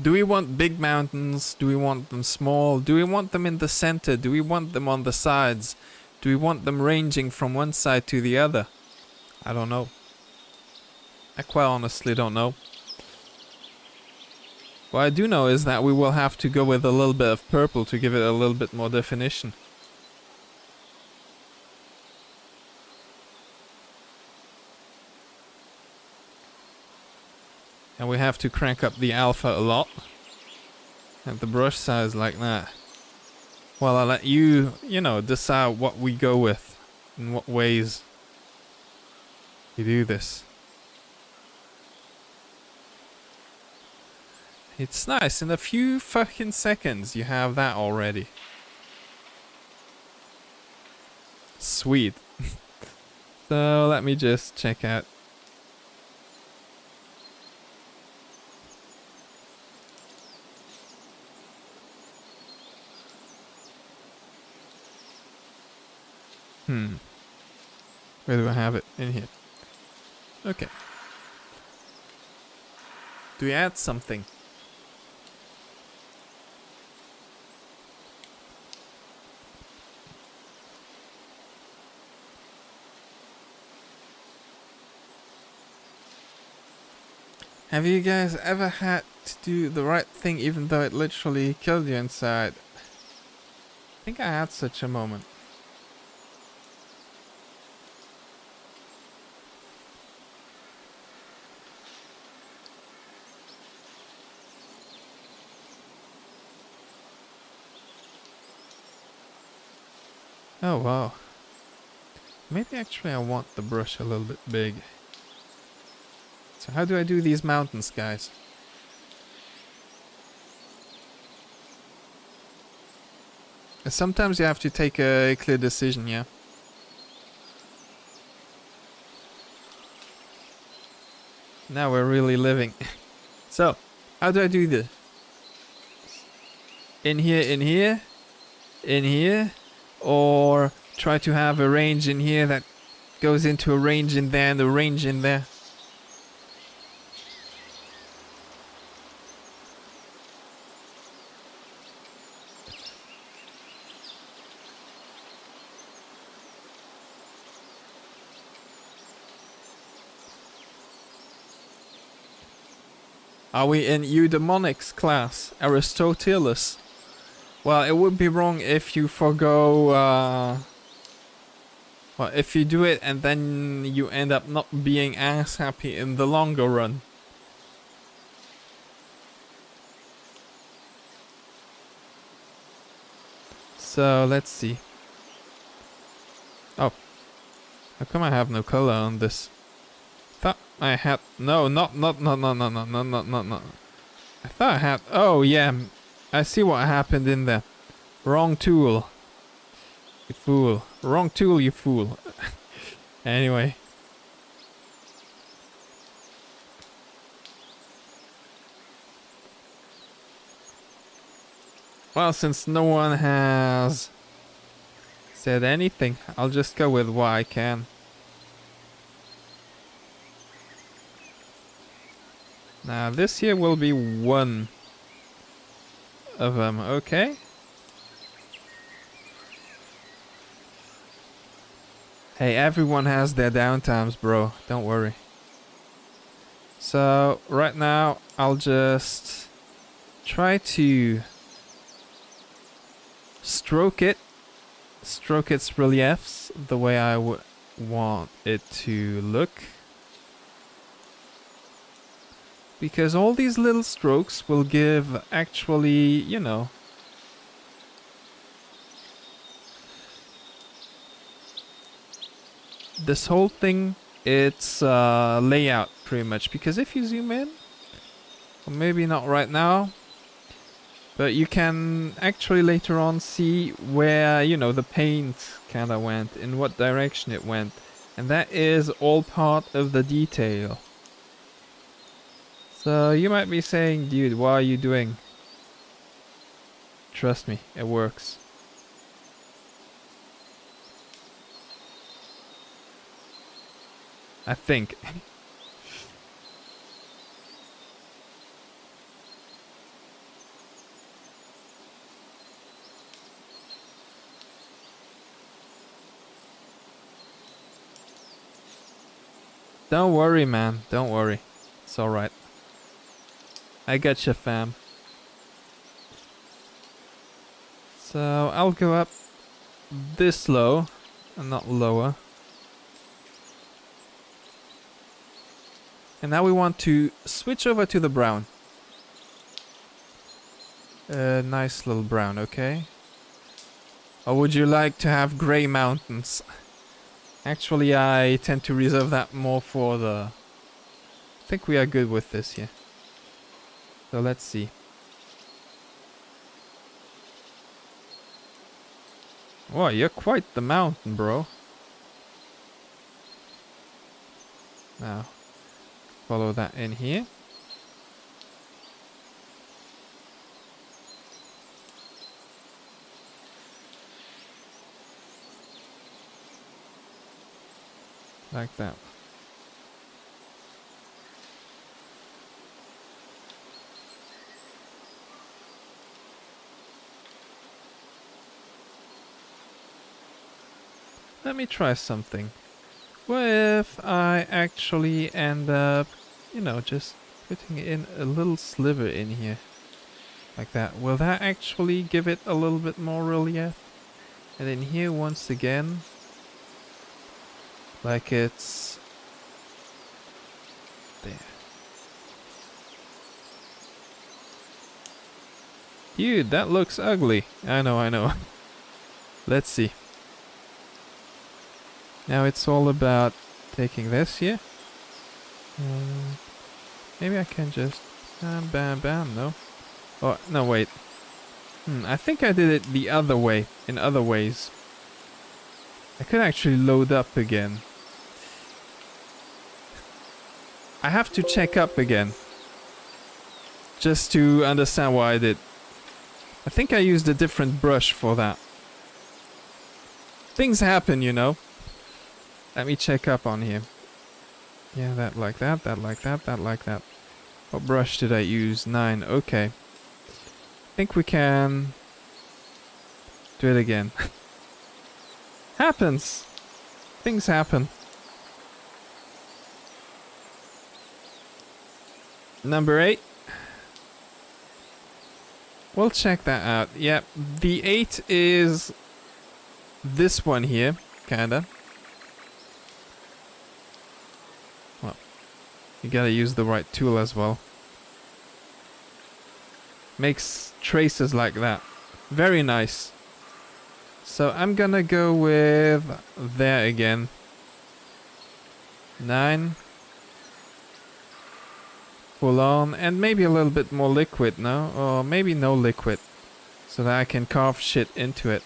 Do we want big mountains? Do we want them small? Do we want them in the center? Do we want them on the sides? Do we want them ranging from one side to the other? I don't know. I quite honestly don't know. What I do know is that we will have to go with a little bit of purple to give it a little bit more definition. And we have to crank up the alpha a lot. And the brush size like that. Well, I'll let you, decide what we go with. In what ways we do this. It's nice. In a few fucking seconds you have that already. Sweet. So let me just check out. Where do I have it? In here. Okay. Do we add something? Have you guys ever had to do the right thing even though it literally killed you inside? I think I had such a moment. Oh wow. Maybe actually I want the brush a little bit big. So how do I do these mountains, guys? Sometimes you have to take a clear decision, yeah? Now we're really living. So, how do I do this? In here, in here, in here, or try to have a range in here that goes into a range in there and a range in there. Are we in eudaimonics class? Aristoteles? Well, it would be wrong if you forgo, well, if you do it and then you end up not being as happy in the longer run. So, let's see. Oh. How come I have no color on this? Thought I had... No. I thought I had... Oh, yeah. I see what happened in there. Wrong tool. You fool. Wrong tool, you fool. Anyway. Well, since no one has said anything, I'll just go with what I can. Now, this here will be one of them, okay? Hey, everyone has their downtimes, bro. Don't worry. So, right now, I'll just try to stroke its reliefs the way I would want it to look. Because all these little strokes will give actually, this whole thing, it's layout pretty much. Because if you zoom in, or maybe not right now, but you can actually later on see where, the paint kind of went, in what direction it went. And that is all part of the detail. So you might be saying, dude, what are you doing? Trust me, it works. I think. Don't worry, man. Don't worry. It's alright. I got you, fam. So I'll go up this low and not lower. And now we want to switch over to the brown. Nice little brown, okay? Or would you like to have grey mountains? Actually, I tend to reserve that more for the... I think we are good with this here. So let's see. Wow, you're quite the mountain, bro. Now, follow that in here. Like that. Let me try something. What if I actually end up, you know, just putting in a little sliver in here? Like that. Will that actually give it a little bit more relief? And then here once again, like it's there. Dude, that looks ugly. I know. Let's see. Now it's all about taking this here. Maybe I can just bam, bam, bam. No. Oh, no, wait. I think I did it the other way. In other ways. I could actually load up again. I have to check up again. Just to understand what I did. I think I used a different brush for that. Things happen, you know. Let me check up on here. Yeah, that like that, that like that, that like that. What brush did I use? 9, okay. I think we can do it again. Happens. Things happen. Number 8. We'll check that out. Yeah, the 8 is this one here, kinda. Well, you gotta use the right tool as well. Makes traces like that. Very nice. So I'm gonna go with there again. 9. Full on, and maybe a little bit more liquid, no? Or maybe no liquid. So that I can carve shit into it.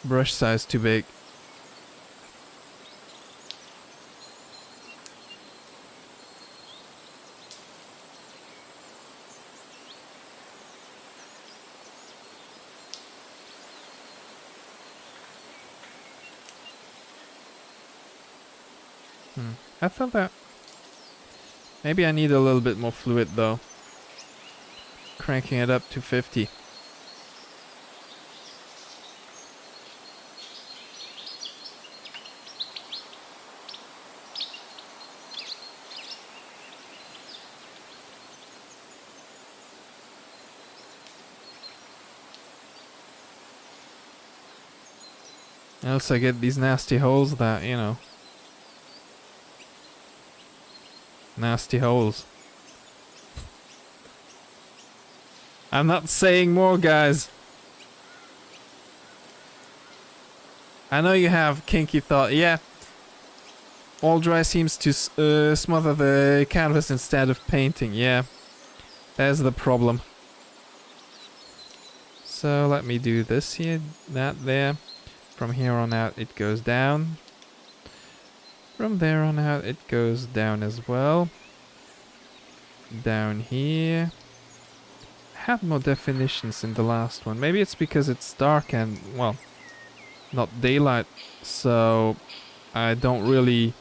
Brush size too big. I thought that... Maybe I need a little bit more fluid though. Cranking it up to 50. Else I get these nasty holes that, you know. Nasty holes. I'm not saying more, guys. I know you have kinky thought. Yeah. All dry seems to smother the canvas instead of painting. Yeah. There's the problem. So let me do this here, that there. From here on out it goes down. From there on out it goes down as well. Down here. Had more definitions in the last one. Maybe it's because it's dark and, well, not daylight, so I don't really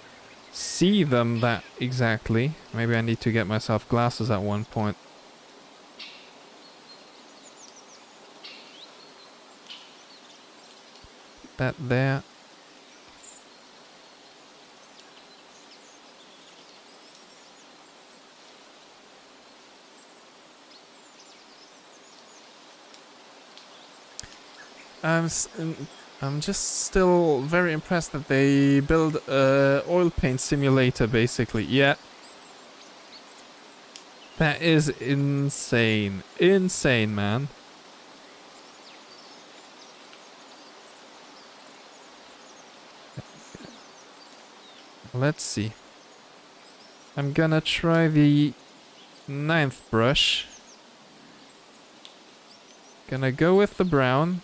see them that exactly. Maybe I need to get myself glasses at one point. That there. I'm I'm just still very impressed that they build a oil paint simulator, basically. Yeah. That is insane. Insane, man. Let's see. I'm gonna try the 9th brush. Gonna go with the brown.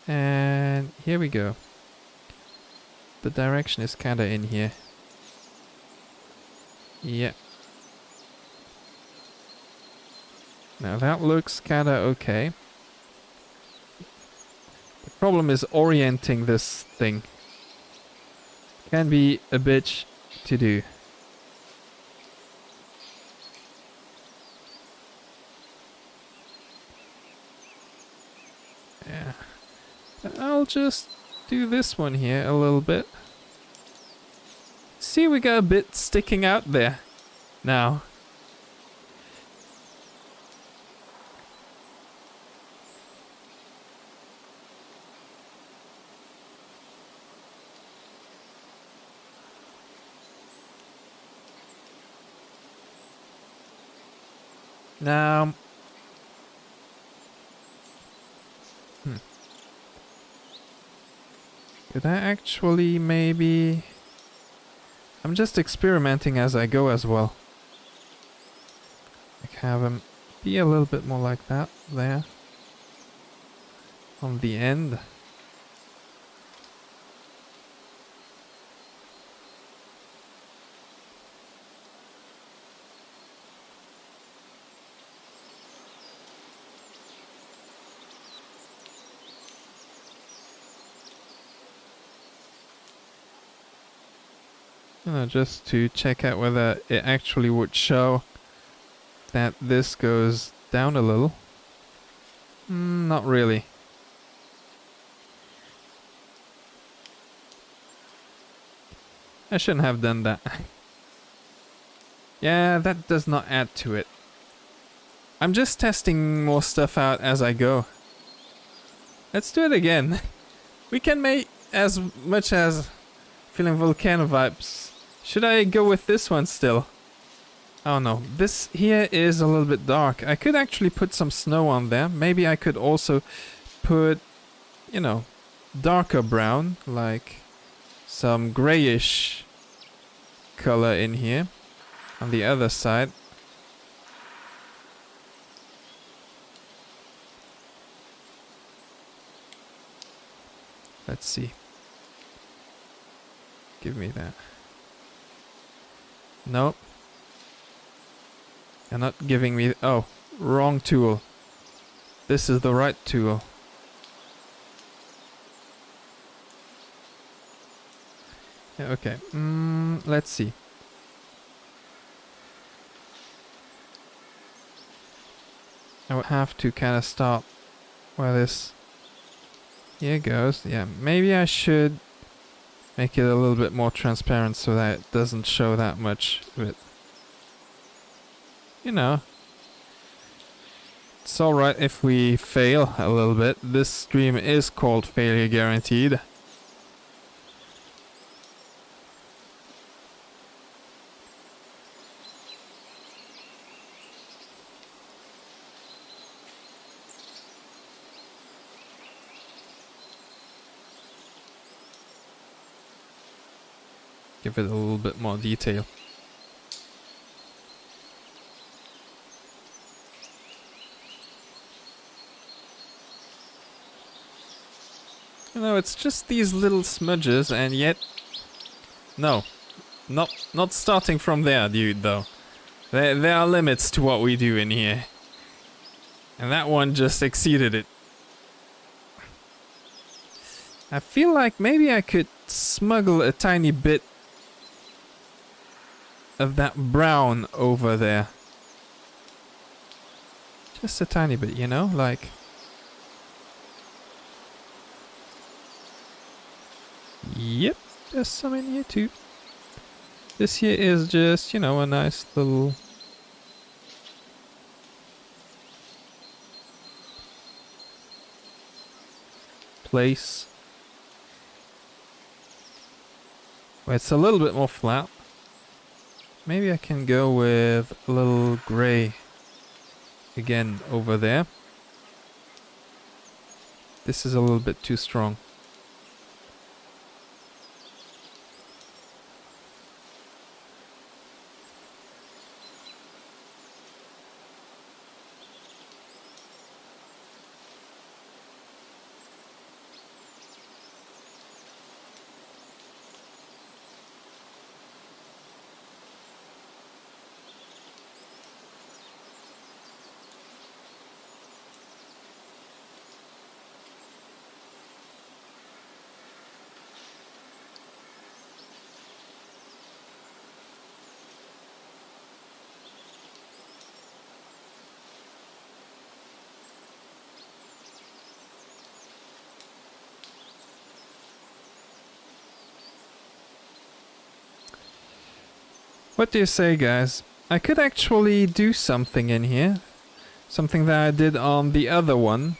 And here we go. The direction is kinda in here. Yeah. Now that looks kinda okay. The problem is orienting this thing. Can be a bitch to do. Yeah. I'll just do this one here a little bit. See, we got a bit sticking out there now. Now, could I actually maybe... I'm just experimenting as I go as well. Like have them be a little bit more like that there. On the end. Just to check out whether it actually would show that this goes down a little. Not really. I shouldn't have done that. Yeah, that does not add to it. I'm just testing more stuff out as I go. Let's do it again. We can make as much as feeling volcano vibes. Should I go with this one still? Oh no, this here is a little bit dark. I could actually put some snow on there. Maybe I could also put, you know, darker brown, like some grayish color in here on the other side. Let's see. Give me that. Nope. You're not giving me... Oh, wrong tool. This is the right tool. Yeah, okay. Let's see. I would have to kind of stop where this here goes. Yeah, maybe I should make it a little bit more transparent so that it doesn't show that much of it. You know, it's alright if we fail a little bit. This stream is called Failure Guaranteed. Give it a little bit more detail. You know, it's just these little smudges, and yet... No. Not starting from there, dude, though. There are limits to what we do in here. And that one just exceeded it. I feel like maybe I could smuggle a tiny bit of that brown over there. Just a tiny bit, you know, like... Yep, there's some in here too. This here is just, you know, a nice little... place. Where it's a little bit more flat. Maybe I can go with a little grey again over there. This is a little bit too strong. What do you say, guys? I could actually do something in here. Something that I did on the other one.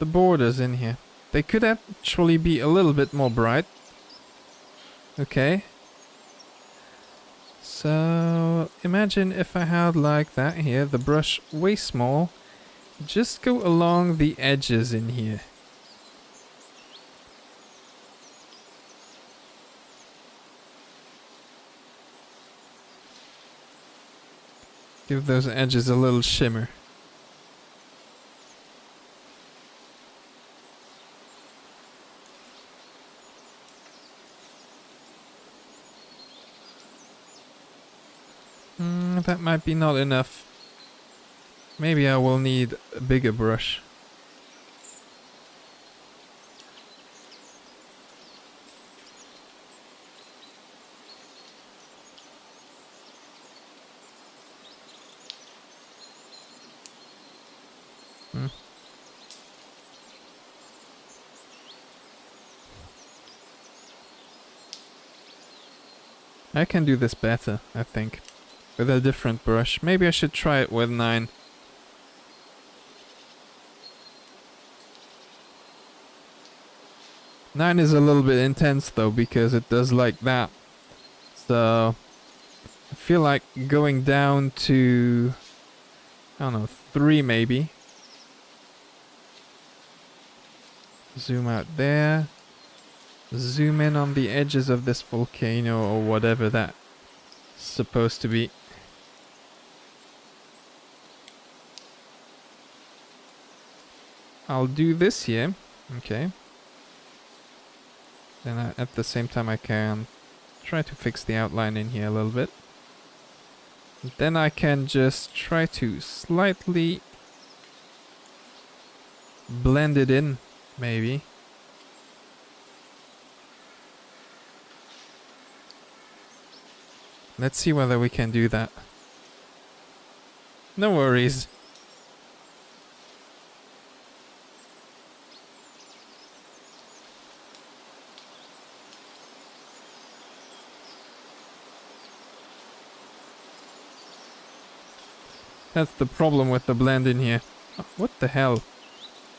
The borders in here. They could actually be a little bit more bright. Okay. So imagine if I had like that here, the brush way small. Just go along the edges in here. Give those edges a little shimmer. That might be not enough. Maybe I will need a bigger brush. I can do this better, I think. With a different brush. Maybe I should try it with 9. Nine is a little bit intense though, because it does like that. So I feel like going down to, I don't know, 3 maybe. Zoom out there. Zoom in on the edges of this volcano or whatever that's supposed to be. I'll do this here. Okay. Then at the same time I can try to fix the outline in here a little bit. Then I can just try to slightly blend it in, maybe. Let's see whether we can do that. No worries. That's the problem with the blend in here. Oh, what the hell?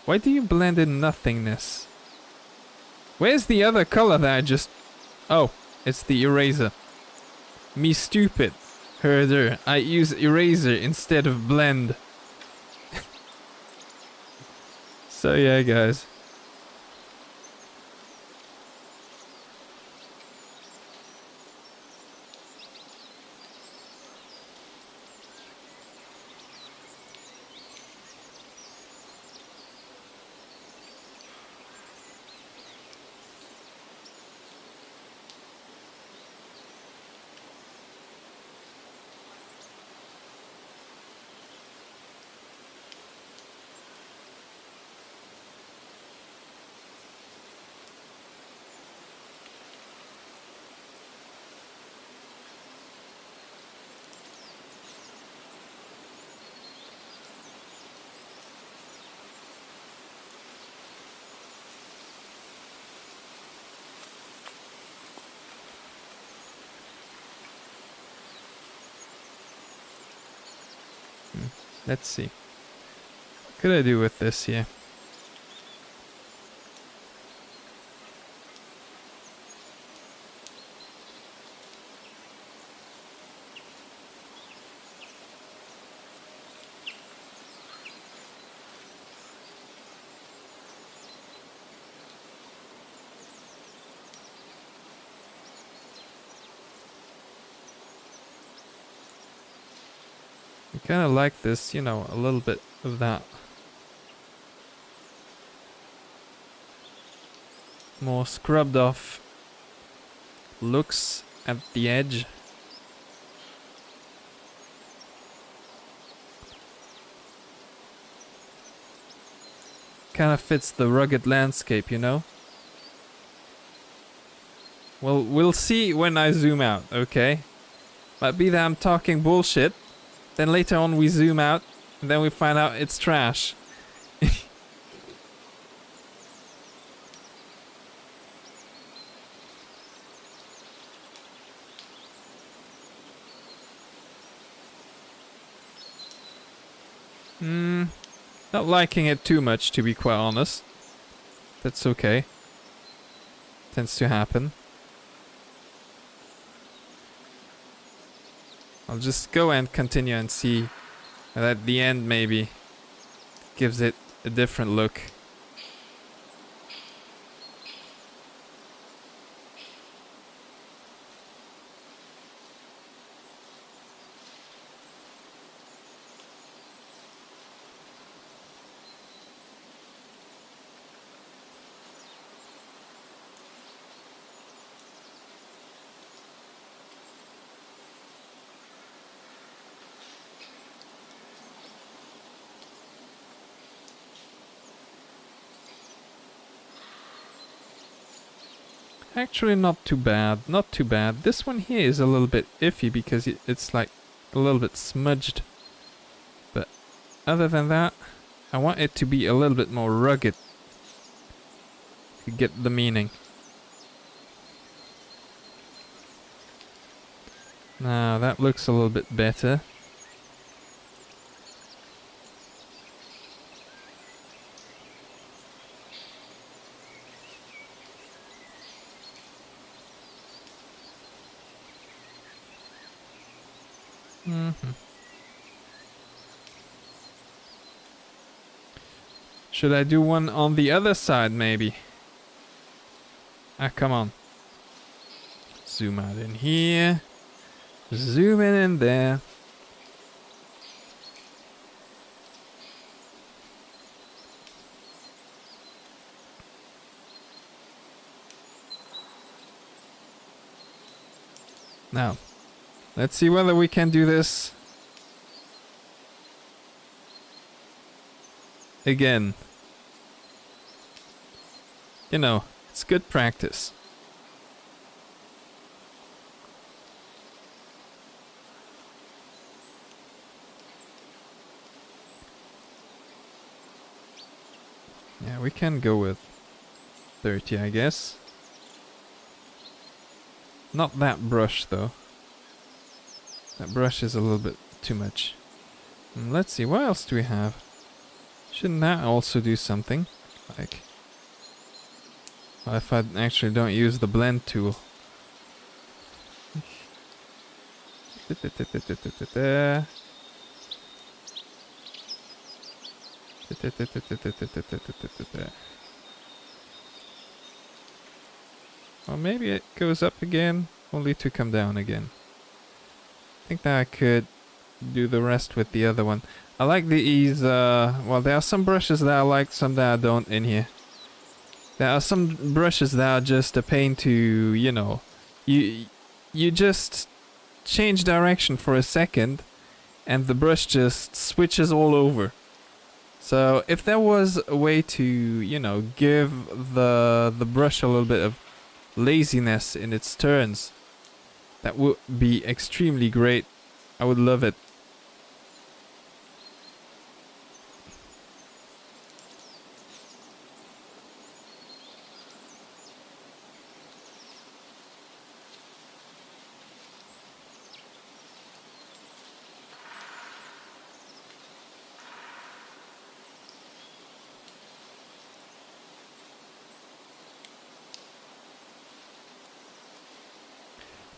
Why do you blend in nothingness? Where's the other color that I just... Oh, it's the eraser. Me stupid. Herder. I use eraser instead of blend. So yeah, guys. Let's see. What could I do with this here? I kind of like this, you know, a little bit of that more scrubbed off looks at the edge. Kind of fits the rugged landscape, you know? Well, we'll see when I zoom out, okay? Might be that I'm talking bullshit. Then later on we zoom out, and then we find out it's trash. Not liking it too much, to be quite honest. That's okay. Tends to happen. I'll just go and continue and see that at the end maybe gives it a different look. Actually not too bad, not too bad. This one here is a little bit iffy because it's like a little bit smudged. But other than that, I want it to be a little bit more rugged. To get the meaning. Now that looks a little bit better. Should I do one on the other side maybe? Ah, come on. Zoom out in here. Zoom in there. Now, let's see whether we can do this again. You know, it's good practice. Yeah, we can go with 30, I guess. Not that brush, though. That brush is a little bit too much. Let's see, what else do we have? Shouldn't that also do something? Like... Well, if I actually don't use the blend tool. Well, maybe it goes up again, only to come down again. I think that I could do the rest with the other one. I like these, well, there are some brushes that I like, some that I don't in here. There are some brushes that are just a pain to, you know, you just change direction for a second and the brush just switches all over. So if there was a way to, you know, give the brush a little bit of laziness in its turns, that would be extremely great. I would love it.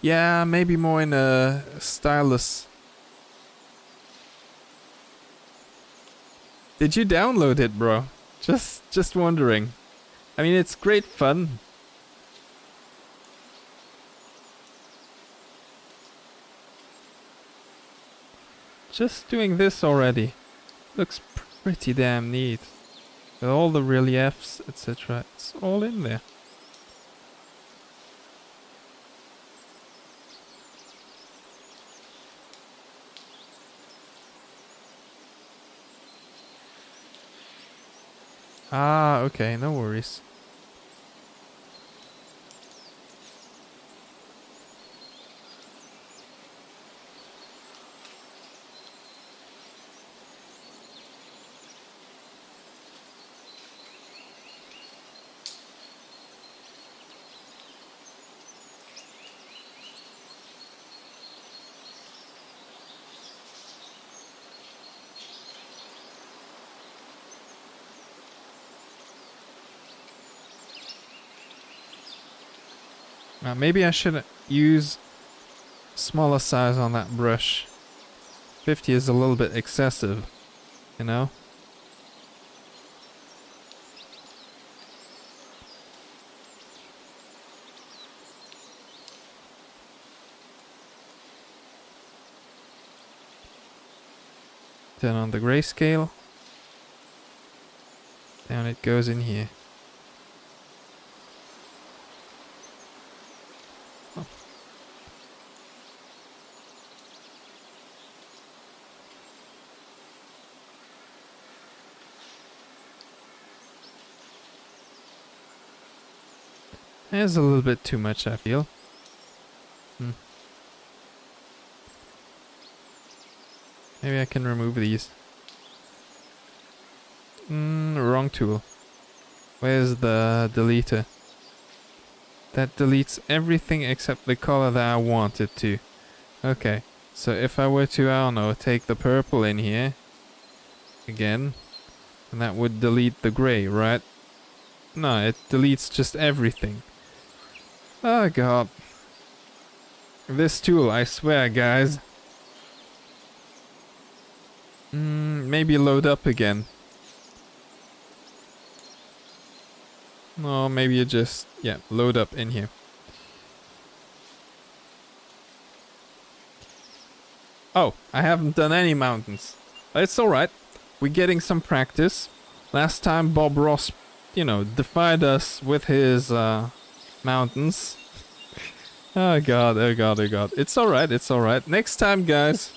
Yeah, maybe more in a stylus. Did you download it, bro? Just wondering. I mean, it's great fun. Just doing this already looks pretty damn neat. With all the reliefs, etc. It's all in there. Ah, okay, no worries. Maybe I should use smaller size on that brush. 50 is a little bit excessive, you know? Turn on the grayscale. Down it goes in here. Oh. There's a little bit too much, I feel. Maybe I can remove these. Wrong tool. Where's the deleter? That deletes everything except the color that I want it to. Okay, so if I were to, I don't know, take the purple in here again, and that would delete the gray, right? No, it deletes just everything. Oh god. This tool, I swear, guys. Maybe load up again. No, maybe you just, yeah, load up in here. Oh, I haven't done any mountains. It's alright. We're getting some practice. Last time Bob Ross, you know, defied us with his mountains. Oh god, oh god, oh god. It's alright, it's alright. Next time, guys,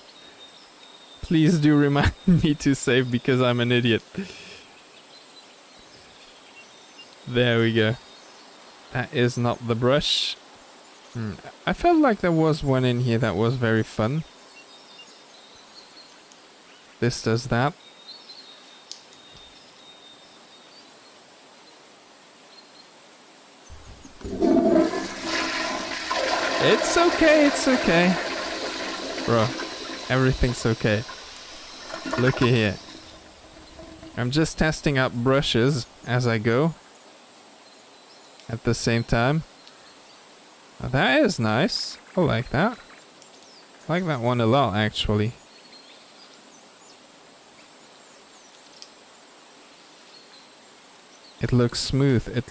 please do remind me to save because I'm an idiot. There we go. That is not the brush. I felt like there was one in here that was very fun. This does that. It's okay, it's okay. Bro, everything's okay. Looky here. I'm just testing out brushes as I go. At the same time. Now that is nice. I like that. I like that one a lot, actually. It looks smooth. It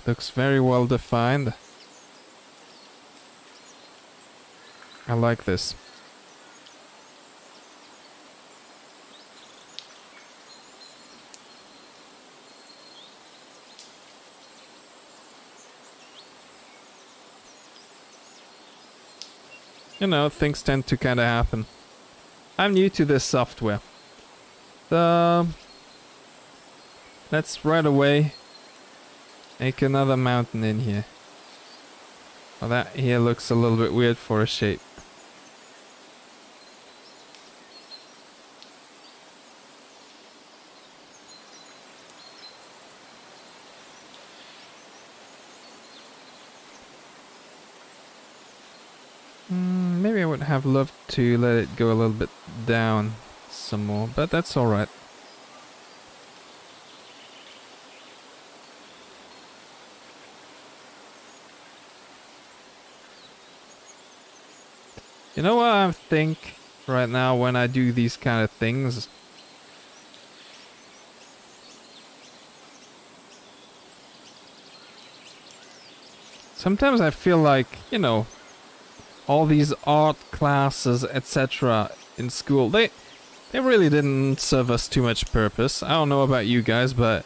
looks very well defined. I like this. You know, things tend to kind of happen. I'm new to this software. Let's right away make another mountain in here. Well, that here looks a little bit weird for a shape. Maybe I would have loved to let it go a little bit down some more, but that's alright. You know what I think right now when I do these kind of things? Sometimes I feel like, you know, all these art classes, etc. in school, they really didn't serve us too much purpose. I don't know about you guys, but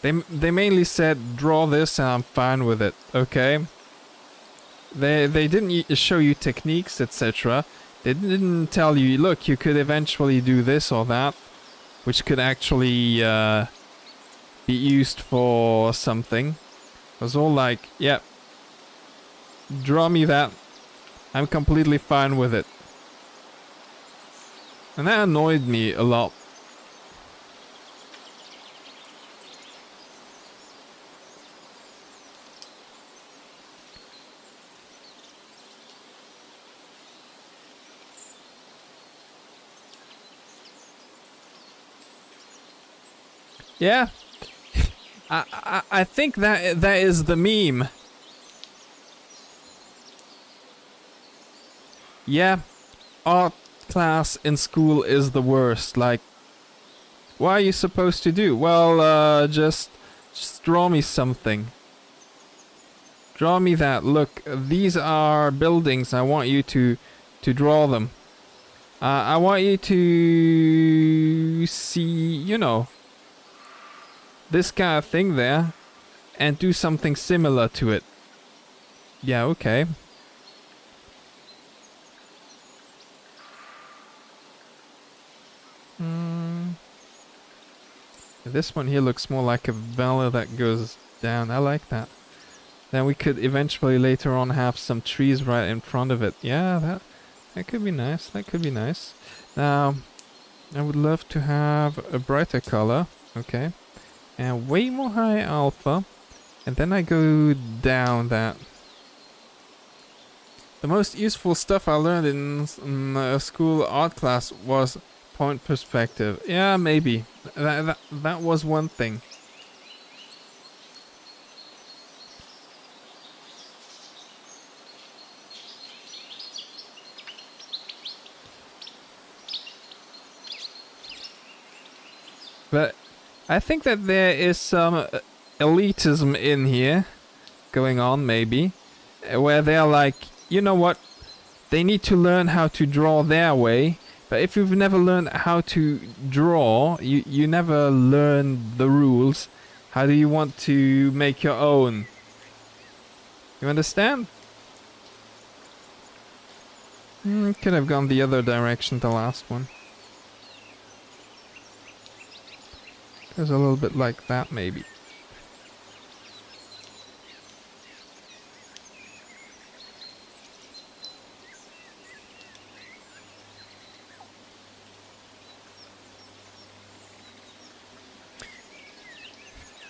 they mainly said draw this and I'm fine with it. Okay? They didn't show you techniques, etc. They didn't tell you, look, you could eventually do this or that, which could actually be used for something. It was all like, yep, draw me that. I'm completely fine with it. And that annoyed me a lot. Yeah, I think that is the meme. Yeah, art class in school is the worst. Like, what are you supposed to do? Well, just draw me something. Draw me that. Look, these are buildings. I want you to draw them. I want you to see, you know, this kind of thing there, and do something similar to it. Yeah, okay. This one here looks more like a valley that goes down. I like that. Then we could eventually later on have some trees right in front of it. Yeah, that could be nice. That could be nice. Now, I would love to have a brighter color. Okay. And way more high alpha. And then I go down that. The most useful stuff I learned in school art class was point perspective. Yeah, maybe. That was one thing. But I think that there is some elitism in here going on, maybe, where they're like, you know what? They need to learn how to draw their way. But if you've never learned how to draw, you never learn the rules. How do you want to make your own? You understand? Could have gone the other direction, the last one. Goes a little bit like that, maybe.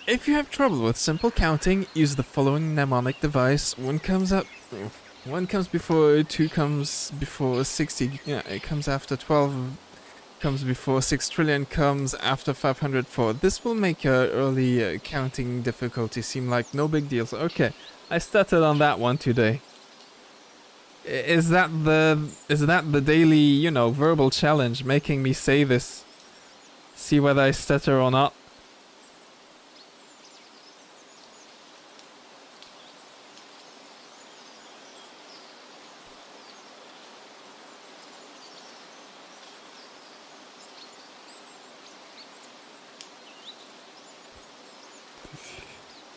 If you have trouble with simple counting, use the following mnemonic device. One comes before, 2 comes before 60, yeah, it comes after 12, comes before 6 trillion, comes after 504. This will make your early counting difficulty seem like no big deal. So, okay, I stuttered on that one today. Is that the daily, you know, verbal challenge making me say this? See whether I stutter or not?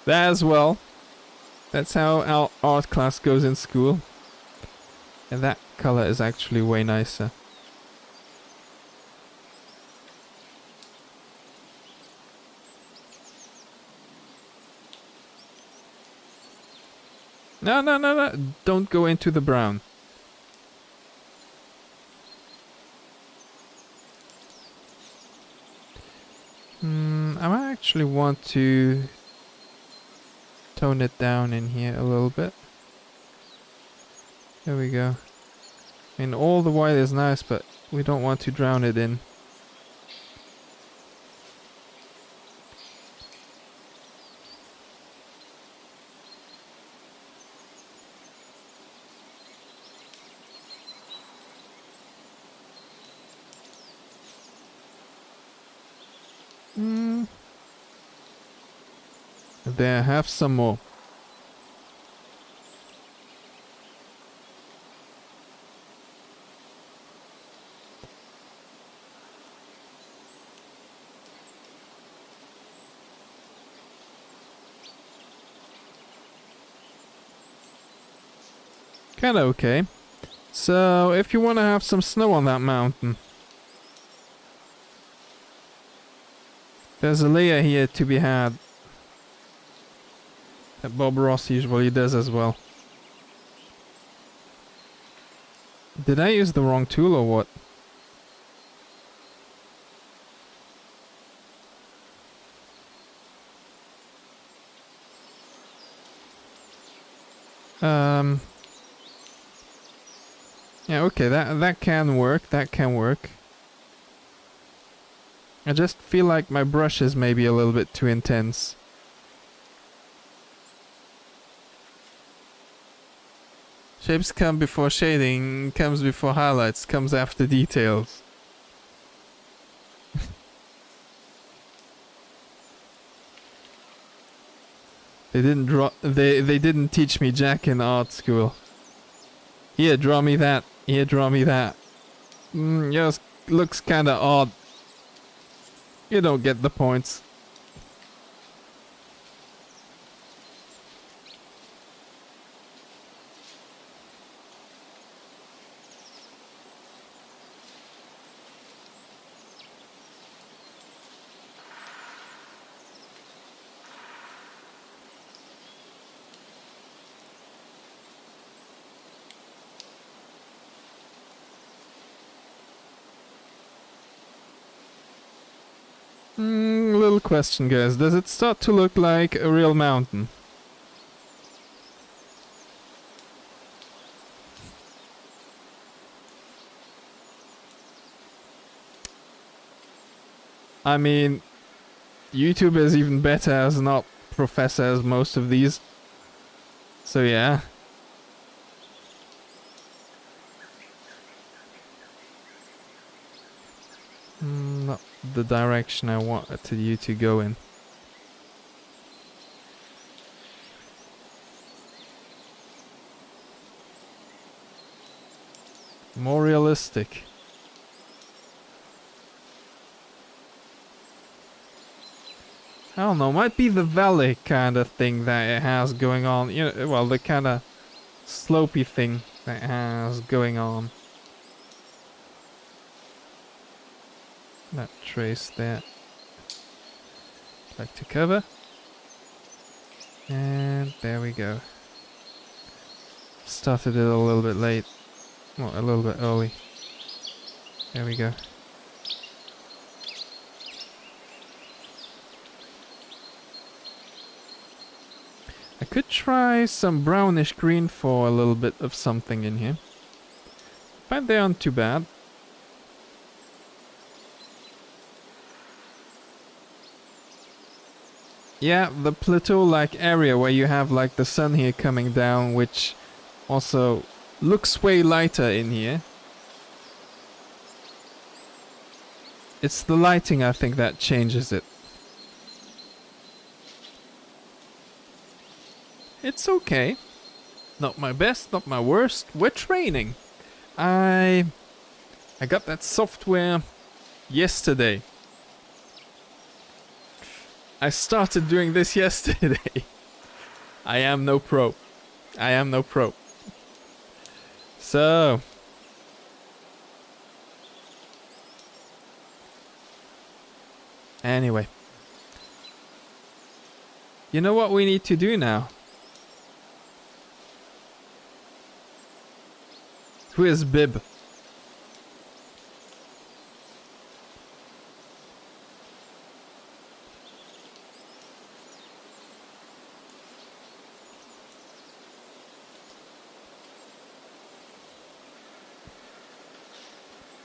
That as well. That's how our art class goes in school. And that color is actually way nicer. No. Don't go into the brown. I might actually want to tone it down in here a little bit. There we go. I mean, all the white is nice, but we don't want to drown it in. Hmm. There, have some more. Kinda okay. So, if you wanna have some snow on that mountain, there's a layer here to be had that Bob Ross usually does as well. Did I use the wrong tool or what? Yeah, okay, that can work, that can work. I just feel like my brush is maybe a little bit too intense. Shapes come before shading, comes before highlights, comes after details. They didn't teach me Jack in art school. Here, draw me that. Here, draw me that. Yours looks kinda odd. You don't get the points. Little question, guys. Does it start to look like a real mountain? I mean, YouTube is even better as an art professor as most of these. So yeah. Not the direction I wanted you to go in. More realistic. I don't know, might be the valley kind of thing that it has going on. You know, well, the kind of slopey thing that it has going on. That trace there. Back to cover. And there we go. Started it a little bit late. Well, a little bit early. There we go. I could try some brownish green for a little bit of something in here. But they aren't too bad. Yeah, the plateau-like area where you have like the sun here coming down, which also looks way lighter in here. It's the lighting, I think, that changes it. It's okay. Not my best, not my worst. We're training. I got that software yesterday. I started doing this yesterday. I am no pro. I am no pro. So. Anyway. You know what we need to do now? Who is Bib?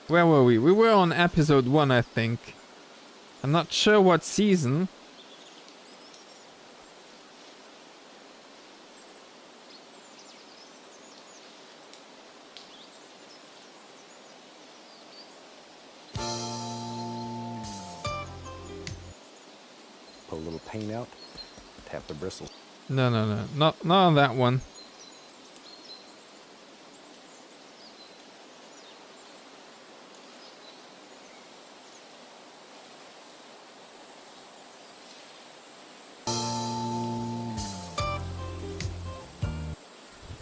Where were we? We were on episode 1, I think. I'm not sure what season. paint out, tap the bristles. No, not on that one.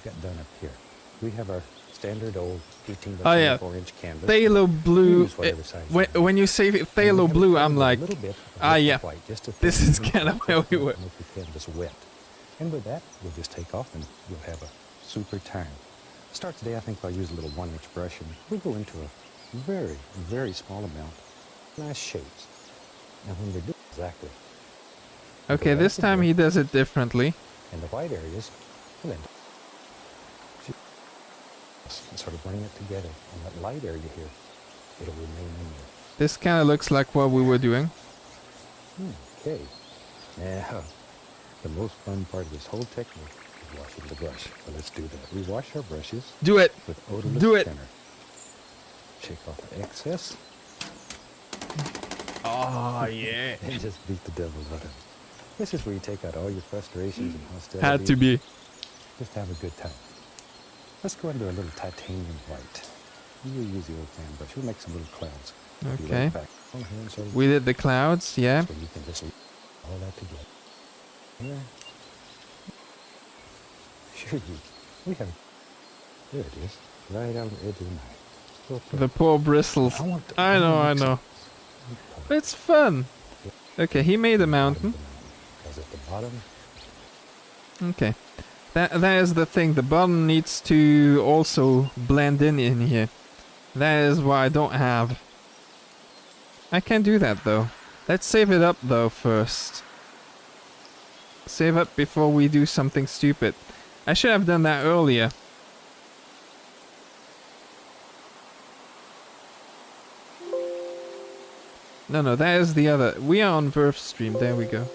Got done up here. We have our standard old 18 by 24-inch canvas. Phthalo blue. When you say phthalo blue, I'm like, yeah, white, just this is kind of where we were. Make the canvas wet. And with that, we'll just take off and you'll have a super time. Start today, I think I'll use a little 1-inch brush and we'll go into a very, very small amount. Nice shapes. And when they do exactly. Okay, this time he does it differently. In the white areas, and then and sort of bring it together. And that light area here, it'll remain in there. This kind of looks like what we were doing. Okay. Now, the most fun part of this whole technique is washing the brush. So let's do that. We wash our brushes. Do it. With odorless Do it. thinner. Shake off the excess. Oh, yeah. And just beat the devil out of it. This is where you take out all your frustrations and hostilities. Had to be. Just have a good time. Let's go into a little titanium white. We'll use the old fan brush. We'll make some little clouds. Okay. Right We did the clouds, yeah. So you can just all that together. Yeah. Sure, we have. There it is. Right on the edge of the knife. Okay. The poor bristles. I know. It's fun. Okay, he made a mountain. Because at the bottom. Okay. That is the thing. The bottom needs to also blend in here. That is what I don't have. I can do that though. Let's save it up though first. Save up before we do something stupid. I should have done that earlier. No, that is the other. We are on Verve stream. There we go.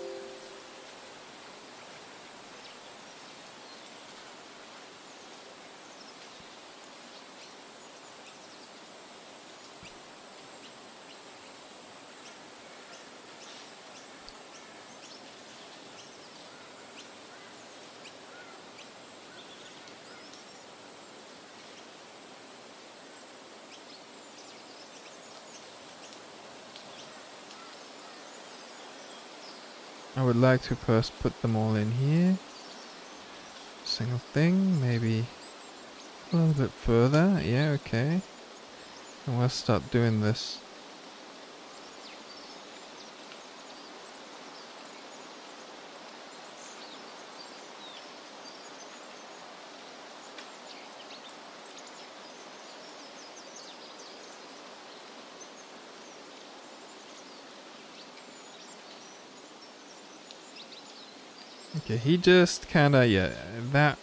I would like to first put them all in here. Single thing, maybe a little bit further. Yeah, okay. And we'll start doing this. Okay, he just kinda, yeah, that...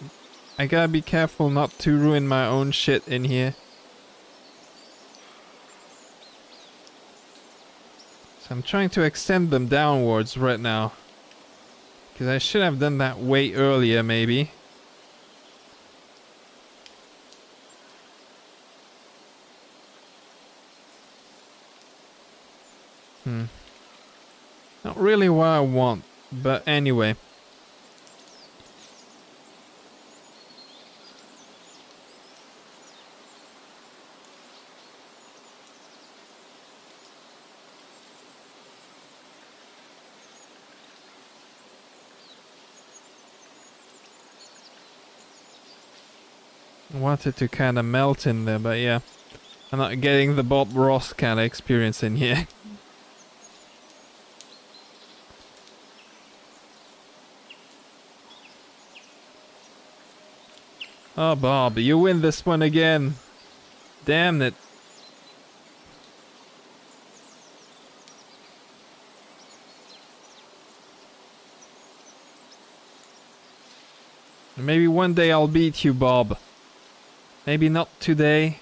I gotta be careful not to ruin my own shit in here. So I'm trying to extend them downwards right now. Because I should have done that way earlier, maybe. Not really what I want, but anyway. I wanted to kind of melt in there, but yeah. I'm not getting the Bob Ross kind of experience in here. Oh, Bob, you win this one again. Damn it. Maybe one day I'll beat you, Bob. Maybe not today.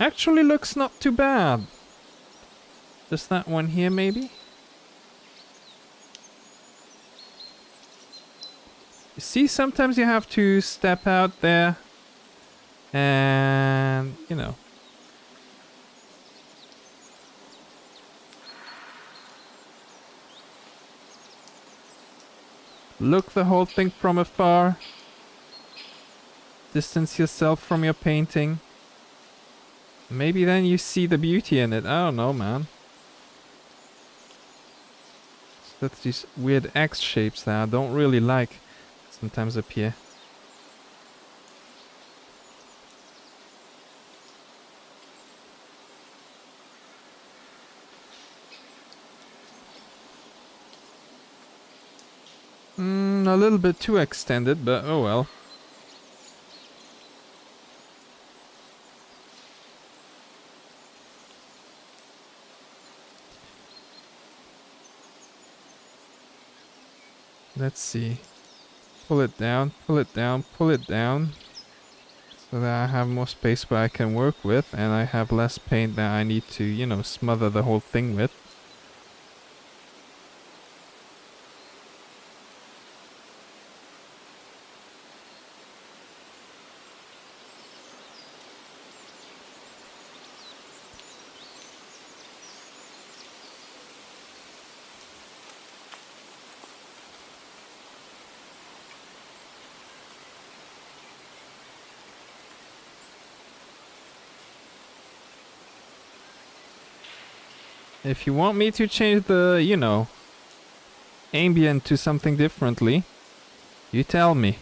Actually looks not too bad. Just that one here, maybe? You see, sometimes you have to step out there and, you know. Look the whole thing from afar. Distance yourself from your painting. Maybe then you see the beauty in it. I don't know, man. That's these weird X shapes that I don't really like sometimes appear. A little bit too extended, but oh well. Let's see. Pull it down, pull it down, pull it down. So that I have more space where I can work with, and I have less paint that I need to, you know, smother the whole thing with. If you want me to change the, you know, ambient to something differently, you tell me.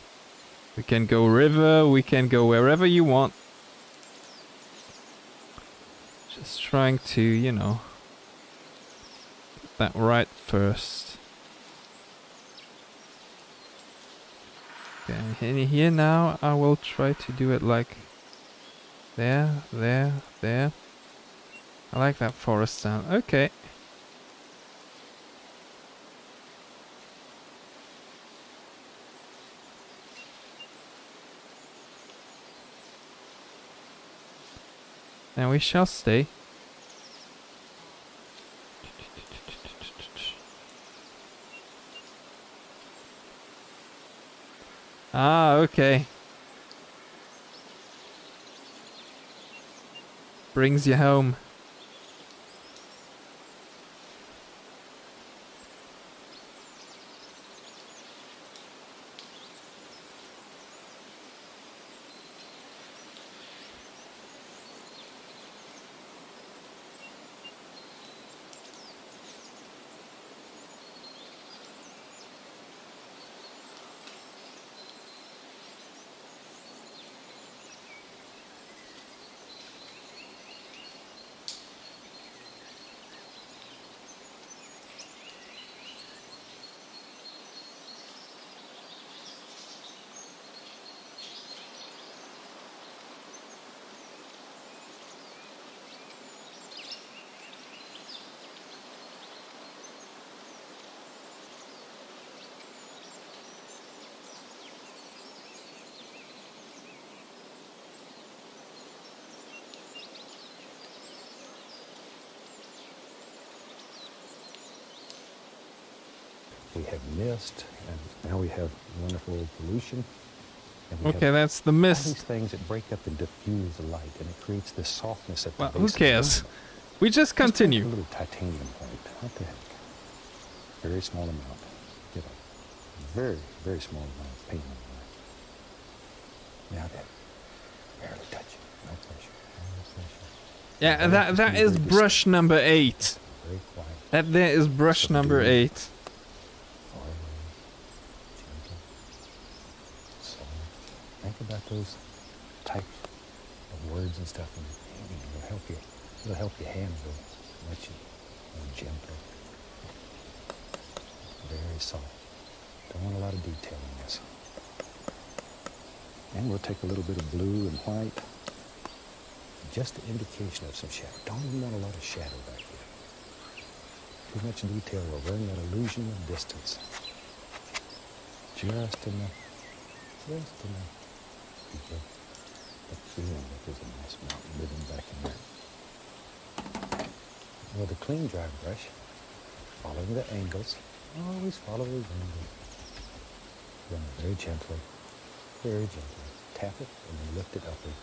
We can go river, we can go wherever you want. Just trying to, you know, get that right first. Okay, in here now, I will try to do it like there, there, there. I like that forest sound. Okay. And we shall stay. Ah, okay. Brings you home. We have mist, and now we have wonderful pollution. And we Okay, have that's the all mist. these things that break up and diffuse the light, and it creates this softness at the Well, base. who of the cares? window. We just Just take continue. a little titanium point. What the heck? Very small amount. Get a very, very small amount of paint on there. Now then, barely touch it. No pressure. No pressure. Yeah, Very that interesting, is very brush number 8. Very quiet. That there is brush number 8. Far away. Gentle. Soft. Think about those types of words and stuff, and it'll help you. It'll help your hand go much more gentle. Very soft. Don't want a lot of detail in this. And we'll take a little bit of blue and white. Just the indication of some shadow. Don't even want a lot of shadow back here. Too much detail will bring that illusion of distance. Just enough. Just enough. the feeling that there's a nice mountain living back in there. With a clean dry brush, following the angles, always follow those angles. Run it very gently, very gently. Tap it and then lift it upward.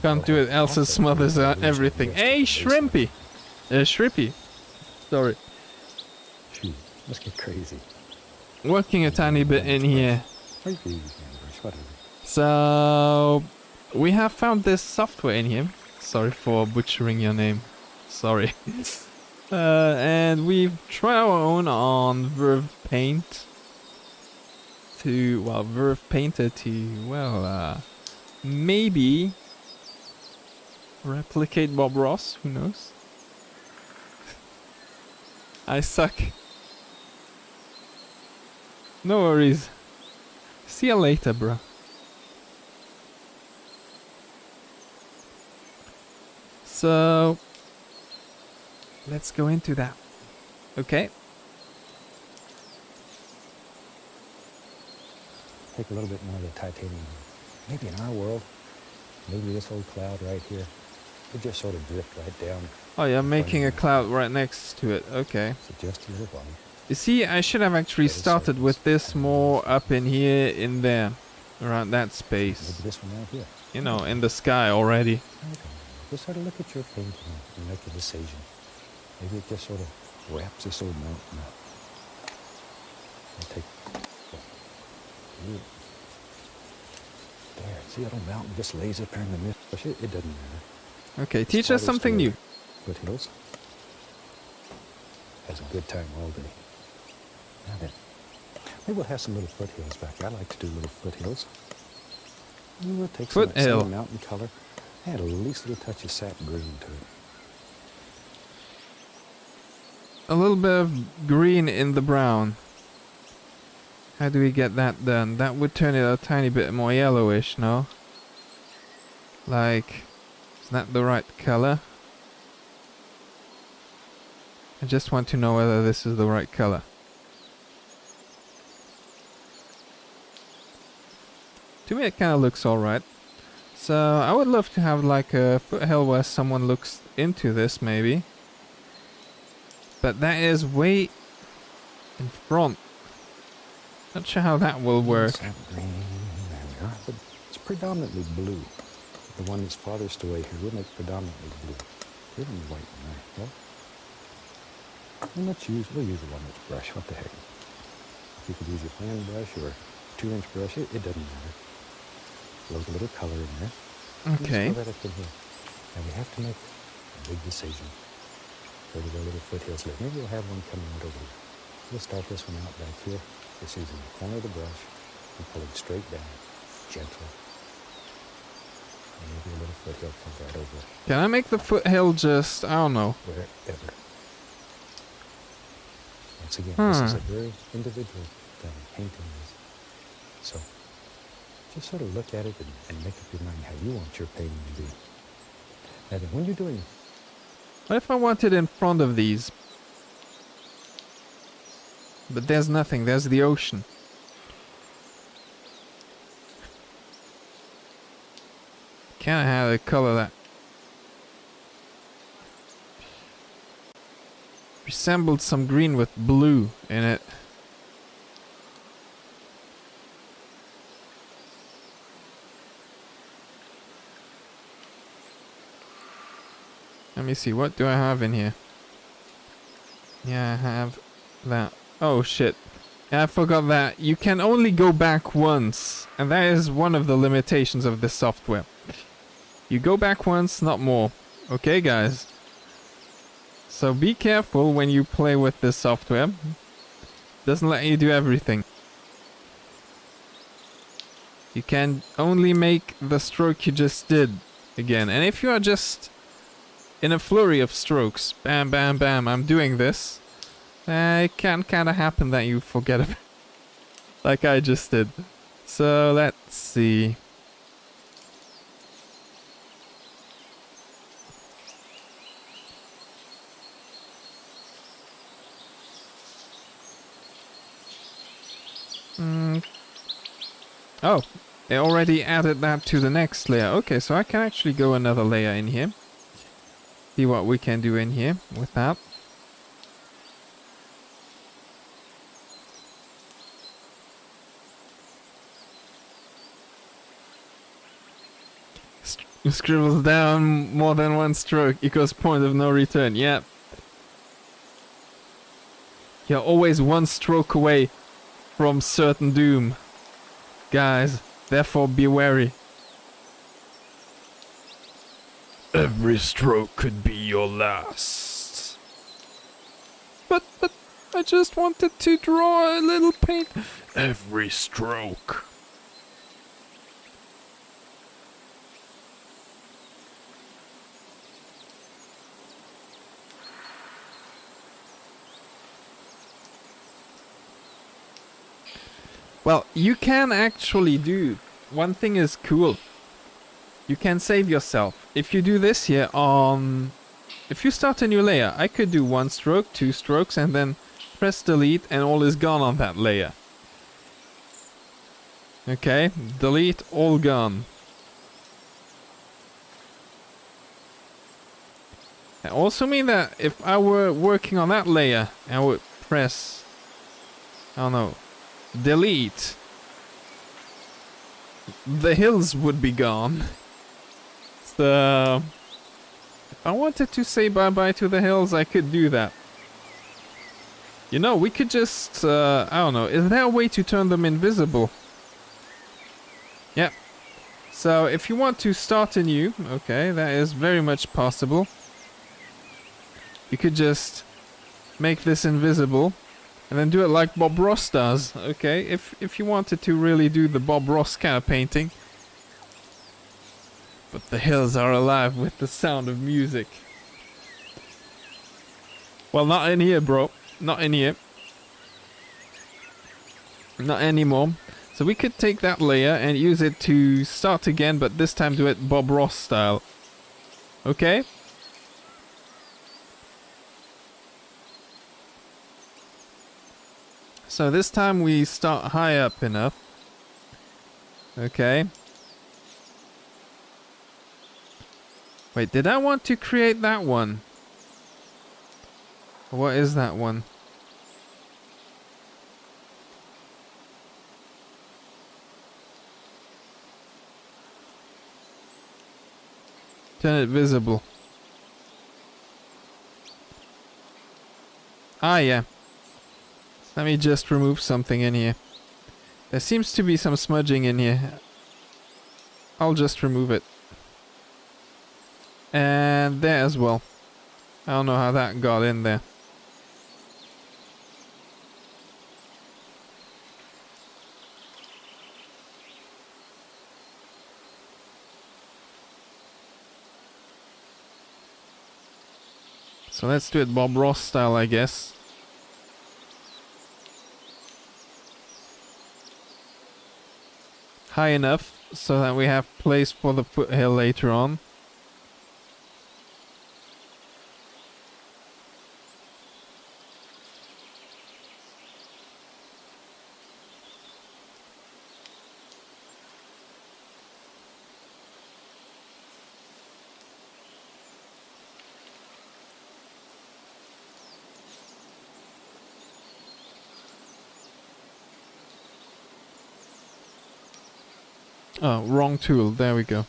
Can't do it, else it smothers everything. Hey, Shrimpy! Shrimpy. Sorry. Shoot, let's get crazy. Working a tiny bit in here. Or you can use your hand brush, whatever. So, we have found this software in here. Sorry for butchering your name. Sorry. And we've tried our own on Verve Paint. Verve Painter to, maybe replicate Bob Ross, who knows? I suck. No worries. See you later, bro. So, let's go into that. Okay. Take a little bit more of the titanium. Maybe in our world, maybe this old cloud right here, it just sort of drift right down. Oh, you're making a cloud right next to it. Okay. So just a little while. You see, I should have actually started with this more up in here, in there. Around that space. Maybe this one right here. You know, in the sky already. Okay. Just sort of look at your painting and make a decision. Maybe it just sort of wraps this old mountain up. I'll take... There, see that old mountain just lays up there in the mist? It doesn't matter. Okay, teach us something new. Foothills. Has a good time all day. Now then, maybe we'll have some little foothills back here. I like to do little foothills. And we'll take some of that same mountain color, add a least little touch of sap green to it. A little bit of green in the brown. How do we get that done? That would turn it a tiny bit more yellowish, no? Like, is that the right color? I just want to know whether this is the right color. To me it kind of looks alright. So I would love to have like a foothill where someone looks into this maybe. But that is way in front. Not sure how that will work. Sap green, there we are. But it's predominantly blue. The one that's farthest away here will make predominantly blue. Give them the white one there, well. And we'll use a 1-inch brush, what the heck. You could use your fan brush or a 2-inch brush, it doesn't matter. Load a little color in there. Okay. Right up in here. And we have to make a big decision. Where do the little foothills live? Maybe we'll have one coming out over here. We'll start this one out back here. Just using the corner of the brush and pull it straight down, gently. And maybe a little foothill comes right over. Can I make the foothill just, I don't know. Wherever. Once again, this is a very individual thing, painting is. So, just sort of look at it and make up your mind how you want your painting to be. Now then, when you're doing... What if I want it in front of these? But there's nothing, there's the ocean. Can I have a color that resembled some green with blue in it? Let me see, what do I have in here? Yeah, I have that. Oh shit. Yeah, I forgot that you can only go back once. And that is one of the limitations of this software. You go back once, not more. Okay, guys? So be careful when you play with this software. Doesn't let you do everything. You can only make the stroke you just did again. And if you are just in a flurry of strokes, bam, bam, bam, I'm doing this, it can kind of happen that you forget about it. Like I just did. So let's see. Oh, It already added that to the next layer. Okay, so I can actually go another layer in here. See what we can do in here with that. Scribbles down more than one stroke equals point of no return. Yeah. You're always one stroke away from certain doom. Guys, therefore be wary. Every stroke could be your last. But I just wanted to draw a little paint. Every stroke. Well, you can actually do. One thing is cool. You can save yourself. If you do this here on... If you start a new layer, I could do 1 stroke, 2 strokes, and then press delete and all is gone on that layer. Okay, delete, all gone. That also mean that if I were working on that layer, I would press... I don't know. Delete. The hills would be gone. So, if I wanted to say bye-bye to the hills, I could do that. You know, we could just, I don't know, is there a way to turn them invisible? Yeah. So, if you want to start anew, okay, that is very much possible. You could just make this invisible. And then do it like Bob Ross does, okay? If you wanted to really do the Bob Ross kind of painting. But the hills are alive with the sound of music. Well, not in here, bro. Not in here. Not anymore. So we could take that layer and use it to start again, but this time do it Bob Ross style. Okay? So this time we start high up enough. Okay. Wait, did I want to create that one? What is that one? Turn it visible. Ah, yeah. Let me just remove something in here. There seems to be some smudging in here. I'll just remove it. And there as well. I don't know how that got in there. So let's do it Bob Ross style, I guess. High enough so that we have place for the foothill later on. Oh, wrong tool. There we go.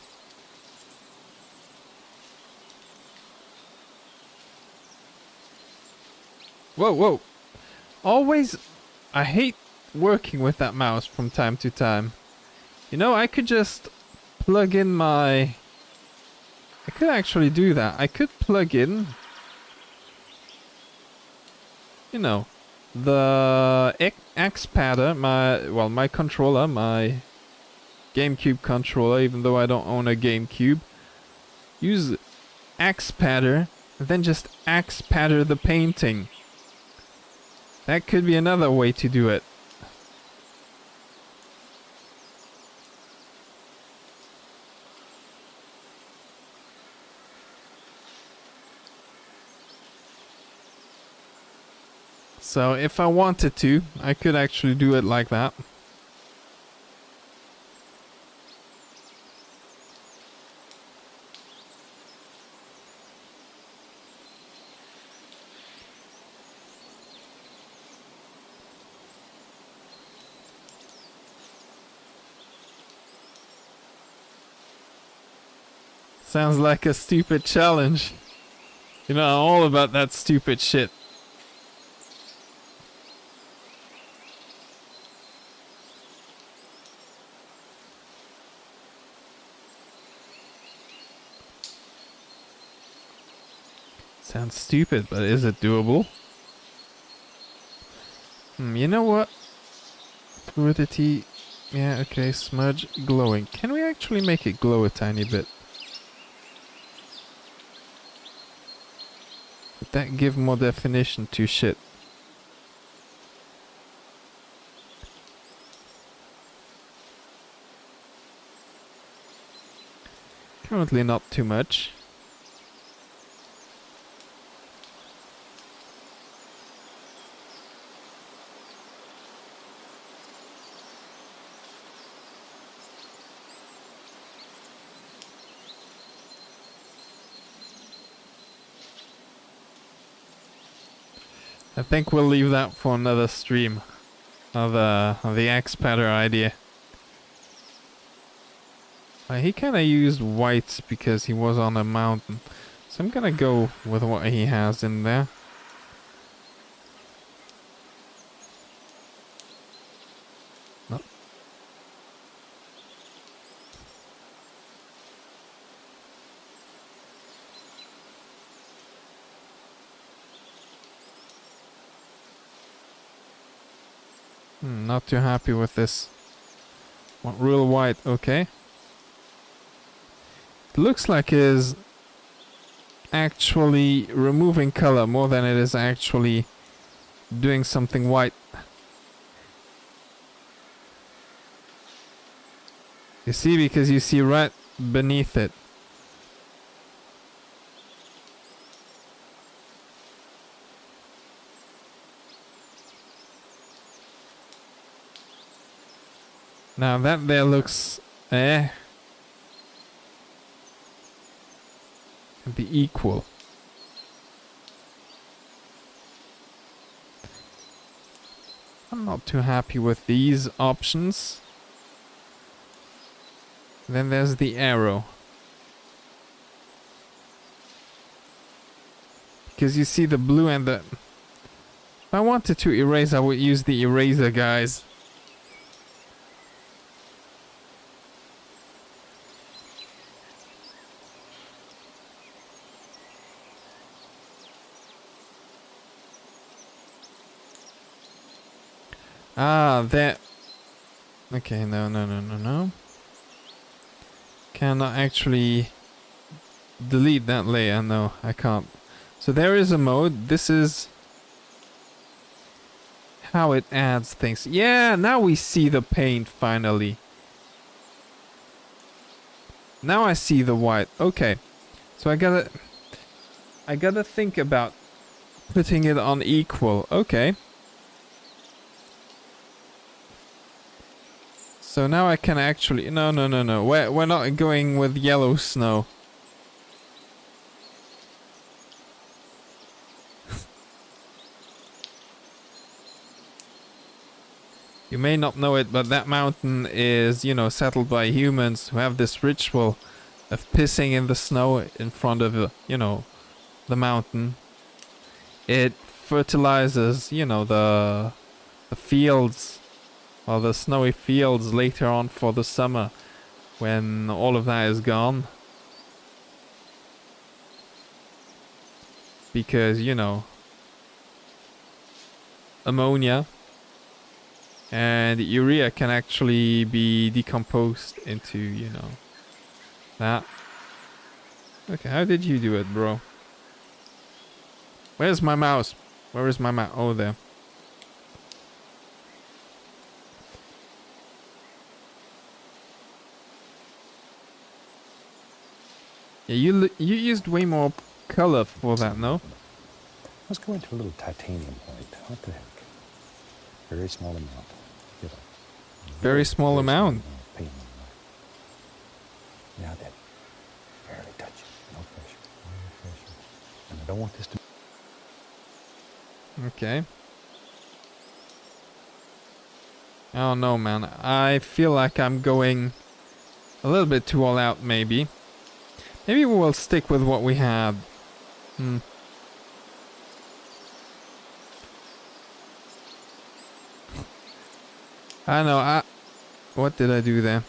Whoa, whoa. Always... I hate working with that mouse from time to time. You know, I could just plug in my... I could actually do that. I could plug in... You know, the X-Padder, my controller, my GameCube controller, even though I don't own a GameCube. Use X-Padder, then just X-Padder the painting. That could be another way to do it. So if I wanted to, I could actually do it like that. Sounds like a stupid challenge. You know, I'm all about that stupid shit. Sounds stupid, but is it doable? You know what? Fluidity. Yeah, okay, smudge glowing. Can we actually make it glow a tiny bit? Would that give more definition to shit? Currently not too much. I think we'll leave that for another stream of the X-Patter idea. He kind of used white because he was on a mountain. So I'm gonna go with what he has in there. No. Not too happy with this. Want real white, okay. It looks like it is actually removing color more than it is actually doing something white. You see, because you see right beneath it. Now that there looks can be equal. I'm not too happy with these options. Then there's the arrow. Because you see the blue and the... If I wanted to erase, I would use the eraser, guys. Ah, that... Okay, no. Cannot actually delete that layer. No, I can't. So there is a mode. This is how it adds things. Yeah, now we see the paint finally. Now I see the white. Okay. So I gotta think about putting it on equal. Okay. So now I can actually... No. We're not going with yellow snow. You may not know it, but that mountain is, you know, settled by humans who have this ritual of pissing in the snow in front of, you know, the mountain. It fertilizes, you know, the fields, or the snowy fields later on for the summer when all of that is gone. Because, you know, ammonia and urea can actually be decomposed into, you know, that. Okay, how did you do it, bro? Where's my mouse? Where is my mouse? Oh, there. Yeah, you used way more color for that, no? Let's go into a little titanium white. What the heck? Very small amount. Get a Very small amount. of paint on that. Now then, barely touch it. No pressure. No pressure. And I don't want this to... Okay. Oh no, man. I feel like I'm going a little bit too all out, maybe. Maybe we'll stick with what we had. I know, what did I do there?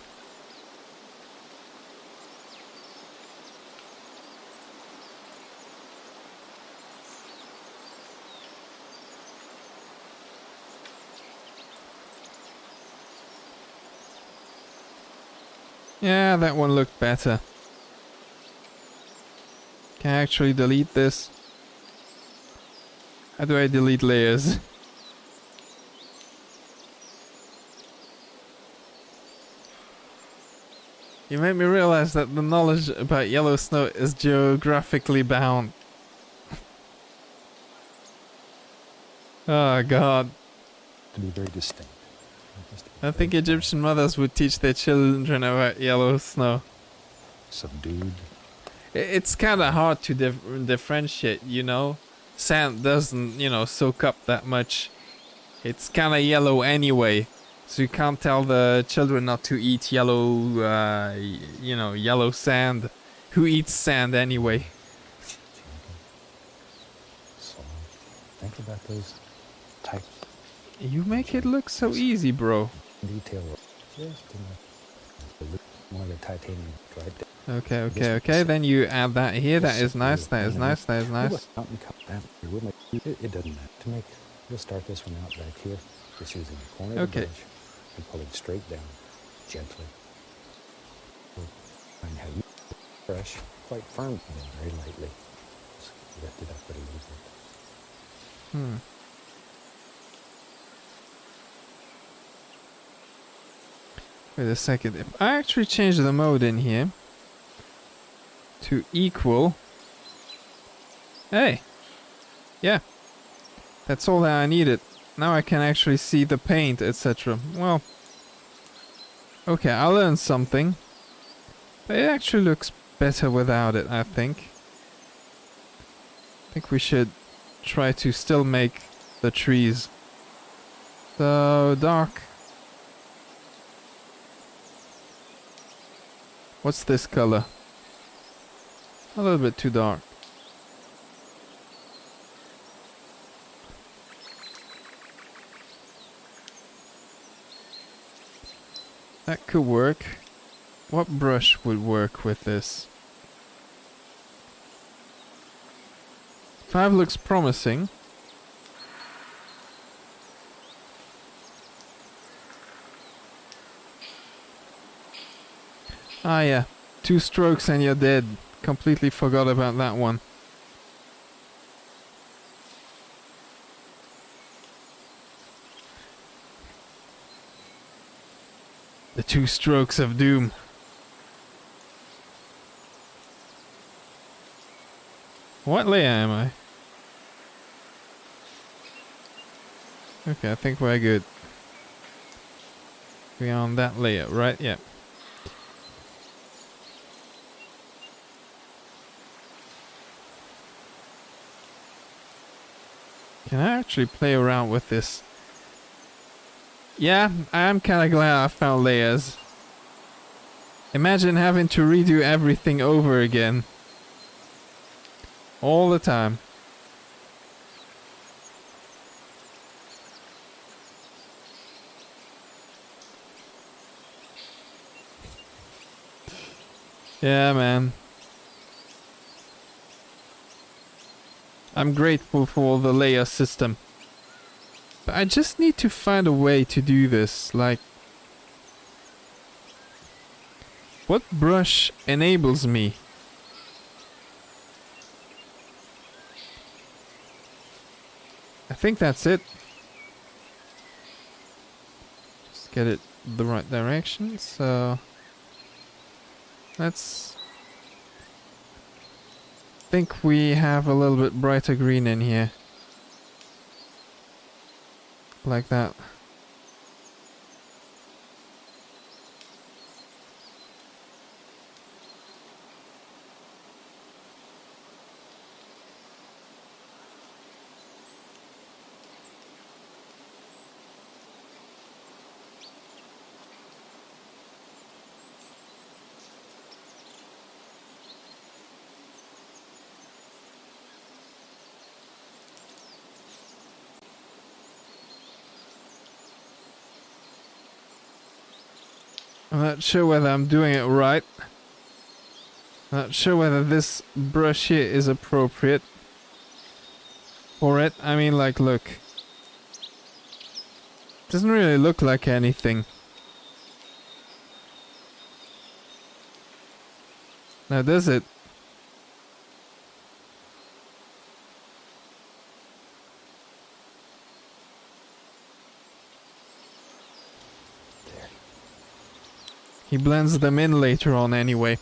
Yeah, that one looked better. Can I actually delete this? How do I delete layers? You made me realize that the knowledge about yellow snow is geographically bound. Oh god. To be very distinct. I think Egyptian mothers would teach their children about yellow snow. Subdued. It's kind of hard to differentiate, you know? Sand doesn't, you know, soak up that much. It's kind of yellow anyway. So you can't tell the children not to eat yellow, you know, yellow sand. Who eats sand anyway? Soft. Think about those types. You make it look so easy, bro. Detail. Just enough. More of the titanium right there. Okay. Then you add that here. That is nice. That is nice. That is nice. It doesn't matter. To make, we'll start this one out back here. Just using the corner of the brush and pull it straight down, gently. Find how you brush quite firm and then very lightly. Just lift it up a little bit. Wait a second. If I actually change the mode in here to equal. Hey. Yeah. That's all that I needed. Now I can actually see the paint, etc. Well. Okay, I learned something. But it actually looks better without it, I think. I think we should try to still make the trees. So dark. What's this color? A little bit too dark. That could work. What brush would work with this? 5 looks promising. Ah yeah, 2 strokes and you're dead. Completely forgot about that one. The 2 strokes of doom. What layer am I? Okay, I think we're good. We're on that layer, right? Yeah. Can I actually play around with this? Yeah, I'm kinda glad I found layers. Imagine having to redo everything over again. All the time. Yeah, man. I'm grateful for the layer system. But I just need to find a way to do this. Like, what brush enables me? I think that's it. Just get it the right direction. So let's think we have a little bit brighter green in here. Like that. I'm not sure whether I'm doing it right. Not sure whether this brush here is appropriate for it. I mean, like, look. Doesn't really look like anything. Now, does it? There. He blends them in later on anyway.